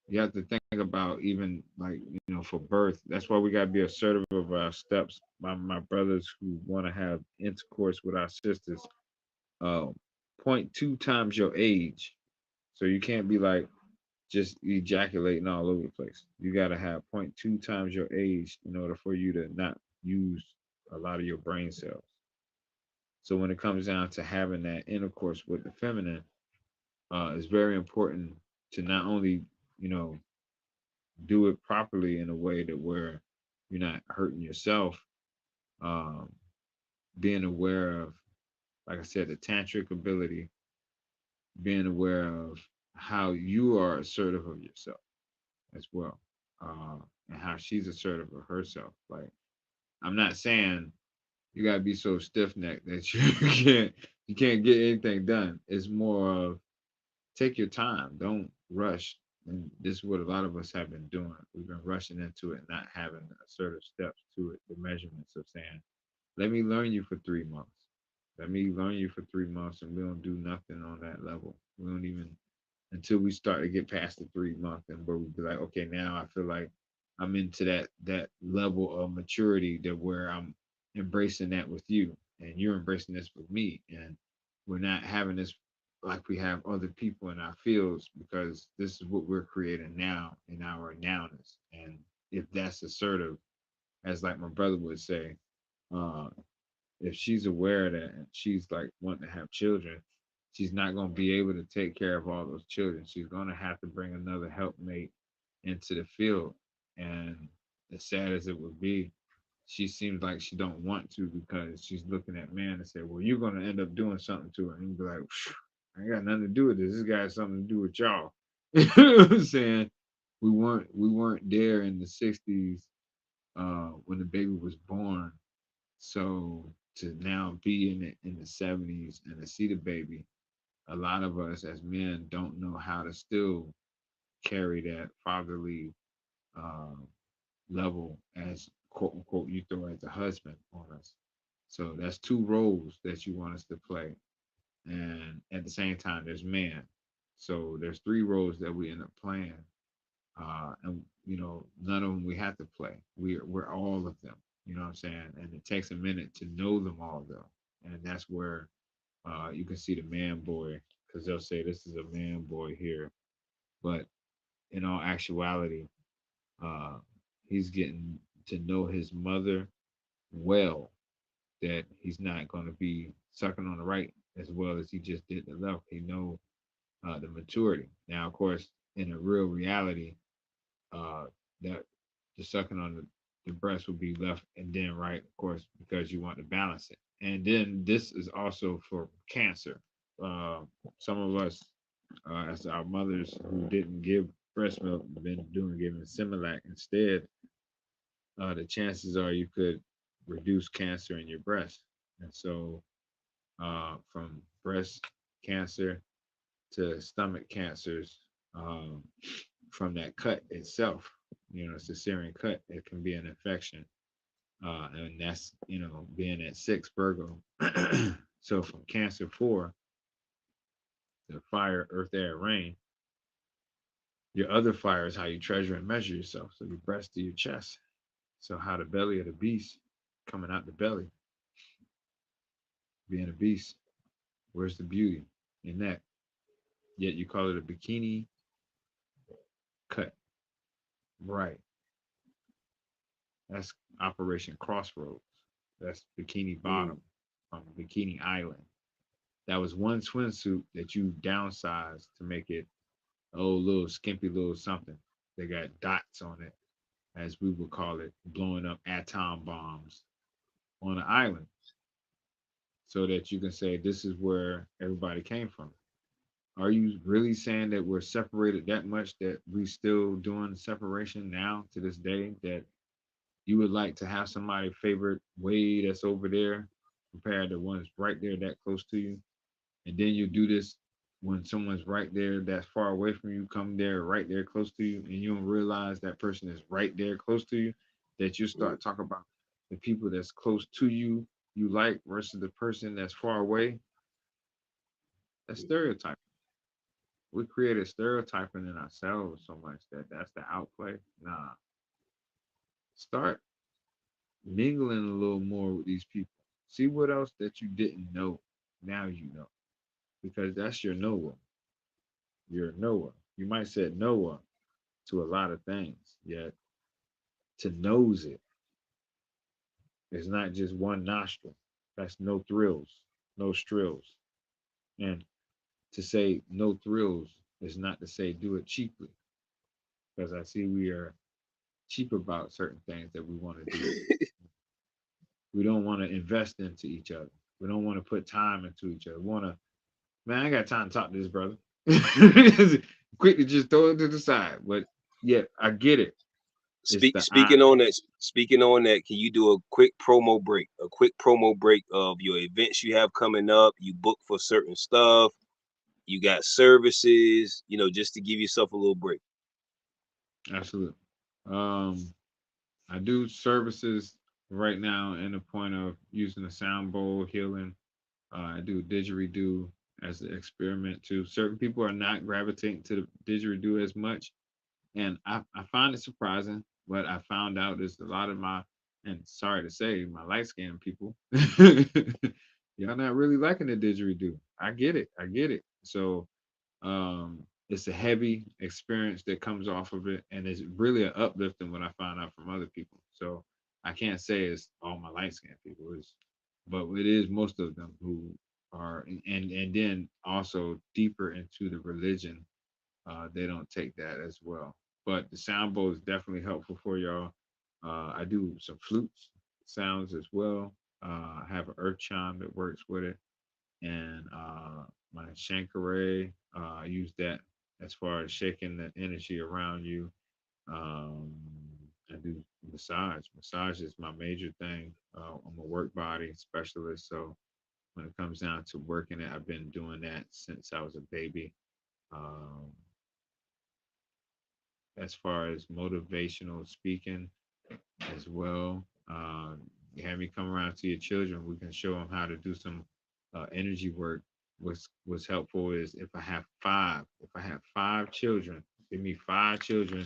you have to think about, even like for birth. That's why we got to be assertive of our steps. My brothers who want to have intercourse with our sisters, uh, point two times your age. So you can't be like just ejaculating all over the place. You got to have point two times your age in order for you to not use a lot of your brain cells. So when it comes down to having that intercourse with the feminine, it's very important to not only you know do it properly in a way that where you're not hurting yourself, um, being aware of, like I said, the tantric ability, being aware of how you are assertive of yourself as well, and how she's assertive of herself. Like I'm not saying you gotta be so stiff necked that you can't get anything done. It's more of take your time, don't rush. And this is what a lot of us have been doing. We've been rushing into it, not having assertive steps to it, the measurements of saying, let me learn you for 3 months. Let me learn you for 3 months, and we don't do nothing on that level. We don't even until we start to get past the 3 month and where we be like, okay, now I feel like I'm into that level of maturity that where I'm embracing that with you and you're embracing this with me. And we're not having this like we have other people in our fields because this is what we're creating now in our nowness. And if that's assertive, as like my brother would say, uh, if she's aware of that and she's like wanting to have children, she's not going to be able to take care of all those children. She's going to have to bring another helpmate into the field. And as sad as it would be, she seems like she don't want to because she's looking at man and say, "Well, you're going to end up doing something to her," and you be like, "I ain't got nothing to do with this. This guy has something to do with y'all." You know what I'm saying? We weren't there in the '60s when the baby was born, so to now be in the 70s and to see the baby, a lot of us as men don't know how to still carry that fatherly um, level as quote unquote you throw as a husband on us. So that's two roles that you want us to play, and at the same time there's man. So there's three roles that we end up playing, and none of them we have to play. We're all of them. You know what I'm saying? And it takes a minute to know them all, though. And that's where you can see the man boy, because they'll say this is a man boy here, but in all actuality, uh, he's getting to know his mother well. That he's not going to be sucking on the right as well as he just did the left. He know the maturity. Now, of course, in a real reality, uh, that the sucking on the breast will be left and then right, of course, because you want to balance it. And then this is also for cancer. Uh, some of us, as our mothers who didn't give breast milk, been doing giving Similac instead, the chances are you could reduce cancer in your breast. And so, from breast cancer to stomach cancers, um, from that cut itself. You know, it's a Syrian cut. It can be an infection, and that's being at six Virgo. So from Cancer 4 to fire, earth, air, rain. Your other fire is how you treasure and measure yourself. So your breast to your chest. So how the belly of the beast coming out the belly, being a beast. Where's the beauty in that? Yet you call it a bikini cut. Right. That's Operation Crossroads. That's Bikini Mm, Bottom from Bikini Island. That was one swimsuit that you downsized to make it little skimpy little something. They got dots on it, as we would call it, blowing up atom bombs on an island, so that you can say this is where everybody came from. Are you really saying that we're separated that much that we still doing separation now to this day? That you would like to have somebody favorite way that's over there compared to one's right there that close to you, and then you do this when someone's right there that's far away from you, come there right there close to you, and you don't realize that person is right there close to you, that you mm, start talking about the people that's close to you you like versus the person that's far away. That's mm. stereotype. We created stereotyping in ourselves so much that that's the outplay. Nah, start mingling a little more with these people. See what else that you didn't know. Now you know, because that's your Noah. You're Noah. You might say Noah to a lot of things, yet to nose it is not just one nostril. That's no thrills, no strills. And to say no thrills is not to say do it cheaply, because I see we are cheap about certain things that we want to do. We don't want to invest into each other. We don't want to put time into each other. We want to, man, I ain't got time to talk to this brother. Quick to just throw it to the side. But yeah, I get it. It's the I. Speaking on that, can you do a quick promo break? A quick promo break of your events you have coming up. You book for certain stuff. You got services. Just to give yourself a little break. Absolutely. Um, I do services right now in the point of using the sound bowl healing. I do didgeridoo as an experiment too. Certain people are not gravitating to the didgeridoo as much, and I find it surprising. But I found out there's a lot of my, and sorry to say, my light skinned people, y'all not really liking the didgeridoo. I get it. I get it. So it's a heavy experience that comes off of it, and it's really an uplifting when I find out from other people. So I can't say it's all my light skinned people, but it is most of them who are, and then also deeper into the religion, they don't take that as well. But the sound bowl is definitely helpful for y'all. I do some flutes sounds as well. I have an earth chime that works with it, and my Shankaray. I use that as far as shaking the energy around you. Um, I do massage. Massage is my major thing. I'm a work body specialist, so when it comes down to working it, I've been doing that since I was a baby. Um, as far as motivational speaking as well, you have me come around to your children. We can show them how to do some energy work. What's helpful is if I have five children, give me five children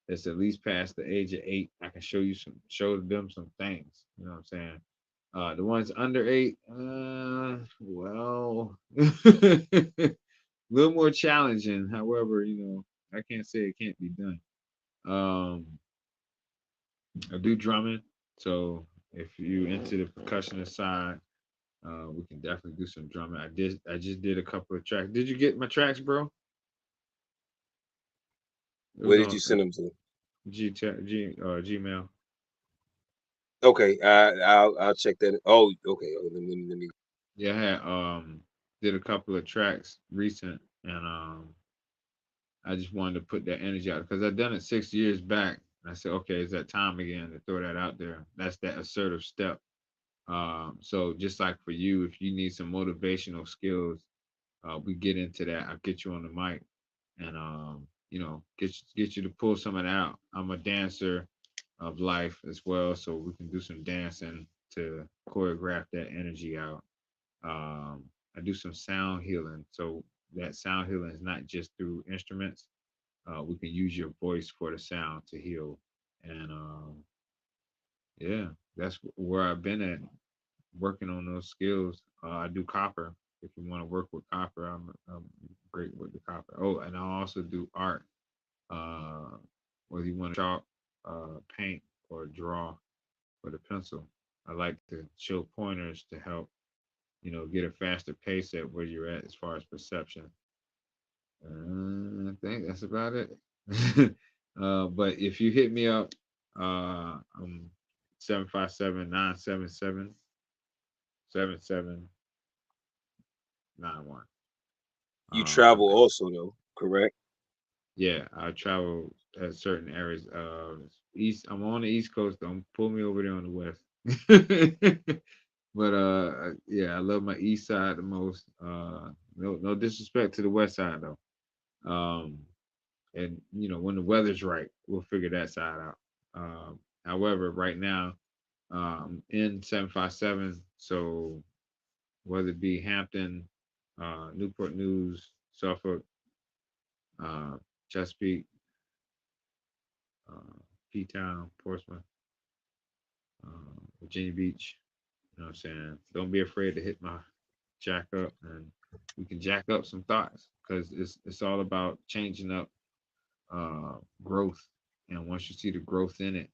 that's at least past the age of 8, I can show them some things. You know what I'm saying? The ones under 8, well, a little more challenging. However, I can't say it can't be done. Um, I do drumming, so if you into the percussionist side, we can definitely do some drumming. I just did a couple of tracks. Did you get my tracks, bro? It Where was did you on send them to? Gmail. Okay, I'll check that. Oh, okay. Oh, let me. Yeah, I had did a couple of tracks recent, and I just wanted to put that energy out because I'd done it 6 years back. And I said, okay, it's that time again to throw that out there. That's that assertive step. So just like for you, if you need some motivational skills, we get into that. I'll get you on the mic and get you to pull some of that out. I'm a dancer of life as well, so we can do some dancing to choreograph that energy out. I do some sound healing, so that sound healing is not just through instruments. We can use your voice for the sound to heal, and yeah, that's where I've been at working on those skills. I do copper. If you want to work with copper, I'm great with the copper. Oh, and I also do art. Uh, whether you want to chalk, paint, or draw with a pencil. I like to show pointers to help, get a faster pace at where you're at as far as perception. I think that's about it. But if you hit me up, I'm 757-977-7791. You I travel got, also though, correct? yeah, I travel at certain areas. East. I'm on the East Coast. Don't pull me over there on the West. But yeah, I love my East side the most. No disrespect to the West side though. Um, and when the weather's right, we'll figure that side out. However, right now, in 757, so whether it be Hampton, Newport News, Suffolk, uh, Chesapeake, uh, P Town, Portsmouth, Virginia Beach. You know what I'm saying? Don't be afraid to hit my jack up, and we can jack up some thoughts because it's all about changing up growth. And once you see the growth in it,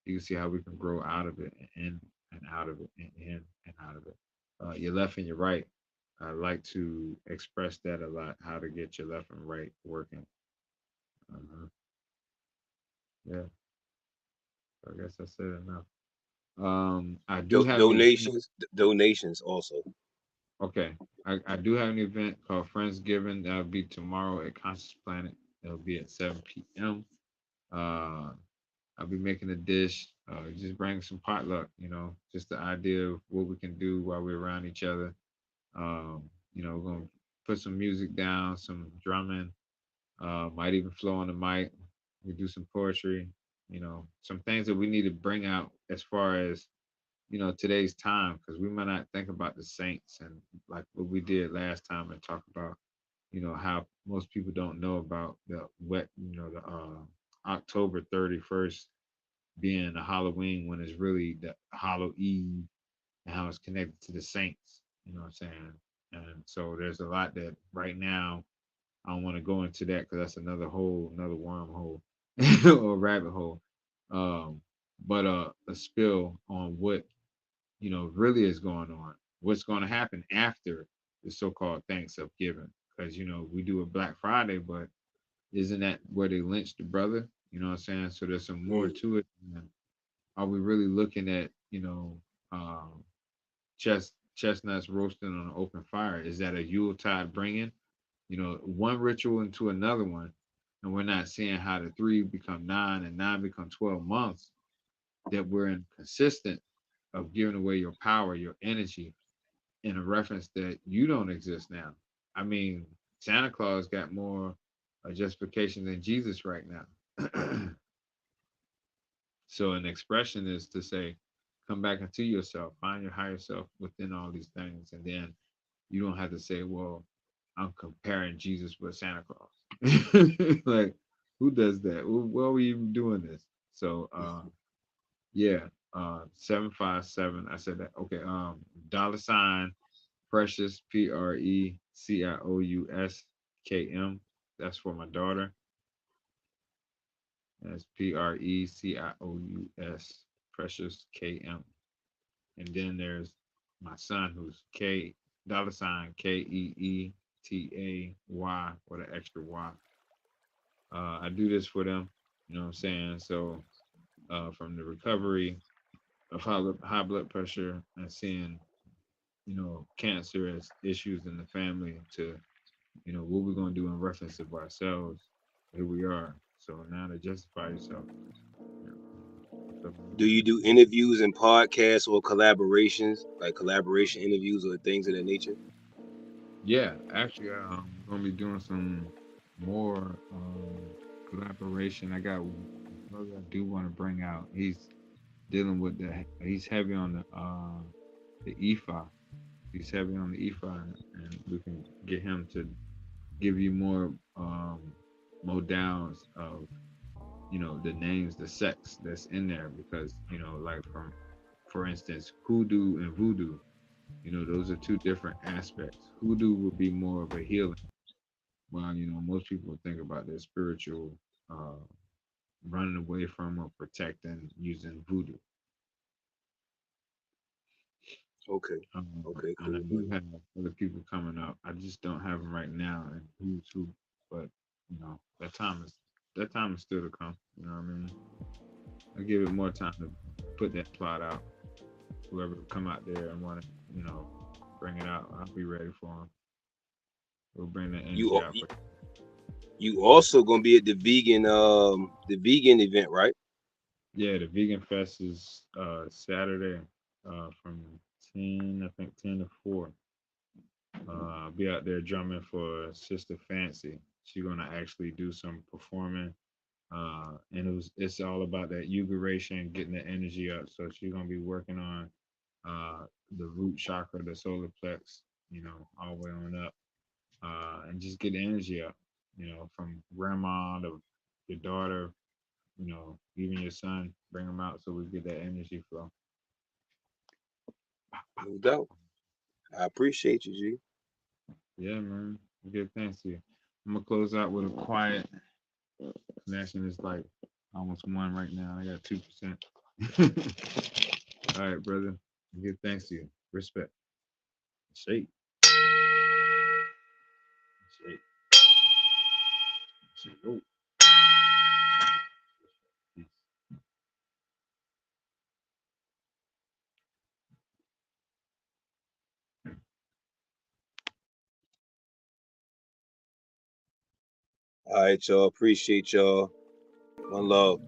you can see how we can grow out of it and in and out of it and in and out of it. Your left and your right. I like to express that a lot. How to get your left and right working. Uh-huh. Yeah, I guess I said enough. I do have an event. Donations also. Okay, I do have an event called Friendsgiving. That'll be tomorrow at Conscious Planet. It'll be at 7 p.m. Uh, I'll be making a dish. Just bring some potluck. Just the idea of what we can do while we're around each other. We're gonna put some music down, some drumming. Might even flow on the mic. We do some poetry. Some things that we need to bring out as far as today's time, because we might not think about the saints and like what we did last time and talk about how most people don't know about the October 31st being a Halloween when it's really the Hallow Eve and how it's connected to the saints. You know what I'm saying? And so there's a lot that right now I don't want to go into that because that's another wormhole or rabbit hole. Um, but a spill on what really is going on, what's going to happen after the so-called thanks of giving, because we do a Black Friday, but isn't that where they lynched the brother? You know what I'm saying? So there's some more Mm. to it. And are we really looking at chestnuts roasting on an open fire? Is that a Yuletide bringing one ritual into another one, and we're not seeing how the 3 become 9 and 9 become 12 months, that we're inconsistent of giving away your power, your energy, in a reference that you don't exist now. I mean, Santa Claus got more justification than Jesus right now. So an expression is to say, come back into yourself, find your higher self within all these things, and then you don't have to say, well, I'm comparing Jesus with Santa Claus. Like, who does that? Why are we even doing this? So yeah, 757. I said that. Okay, dollar sign Precious, PRECIOUSKM. That's for my daughter. That's PRECIOUS Precious KM. And then there's my son who's K dollar sign KEETAY with an extra Y. I do this for them, you know what I'm saying? So from the recovery of high blood pressure and seeing, cancer as issues in the family to, what we're gonna do in reference of ourselves. Here we are. So now to justify yourself. You know, so, Do you do interviews and podcasts or collaborations, like collaboration interviews or things of that nature? yeah, actually, we're gonna be doing some more collaboration. I got a brother I do want to bring out. He's dealing with he's heavy on the EFI. He's heavy on the EFI, and we can get him to give you more downs of the names, the sex that's in there, because like for instance, hoodoo and voodoo, those are two different aspects. Hoodoo would be more of a healing, while most people think about their spiritual uh running away from or protecting using voodoo. Okay. um, Okay, and I cool, do man. have other people coming up. I just don't have them right now and who's who, but that time is still to come. You know what I mean? I give it more time to put that plot out. Whoever come out there and want to, bring it out, I'll be ready for them. We'll bring the You energy al- out for. you also gonna be at the vegan event, right? Yeah, the Vegan Fest is Saturday from 10, I think 10 to 4. I'll be out there drumming for Sister Fancy. She's gonna actually do some performing. And it's all about that uguration, getting the energy up. So she's gonna be working on the root chakra, the solar plex, all the way on up, and just get the energy up. From grandma to your daughter, even your son, bring them out so we get that energy flow. No doubt. I appreciate you, G. Yeah, man. Good thanks to you. I'm gonna close out with a quiet connection. It's like almost one right now. I got 2%. All right, brother. Give thanks to you. Respect. Shake. Shake. Shake. Oh. Peace. All right, y'all. Appreciate y'all. One love.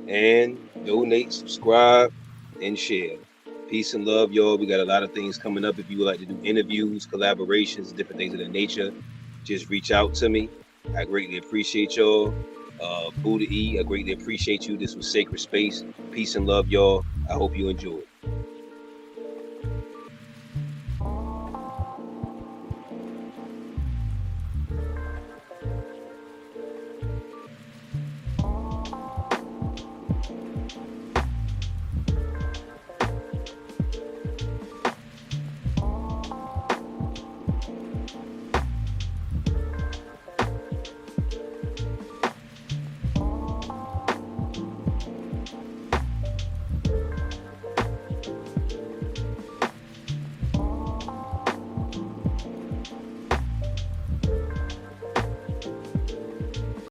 And donate, subscribe, and share. Peace and love, y'all. We got a lot of things coming up. If you would like to do interviews, collaborations, different things of that nature, just reach out to me. I greatly appreciate y'all. Buddha E, I greatly appreciate you. This was Sacred Space. Peace and love, y'all. I hope you enjoyed.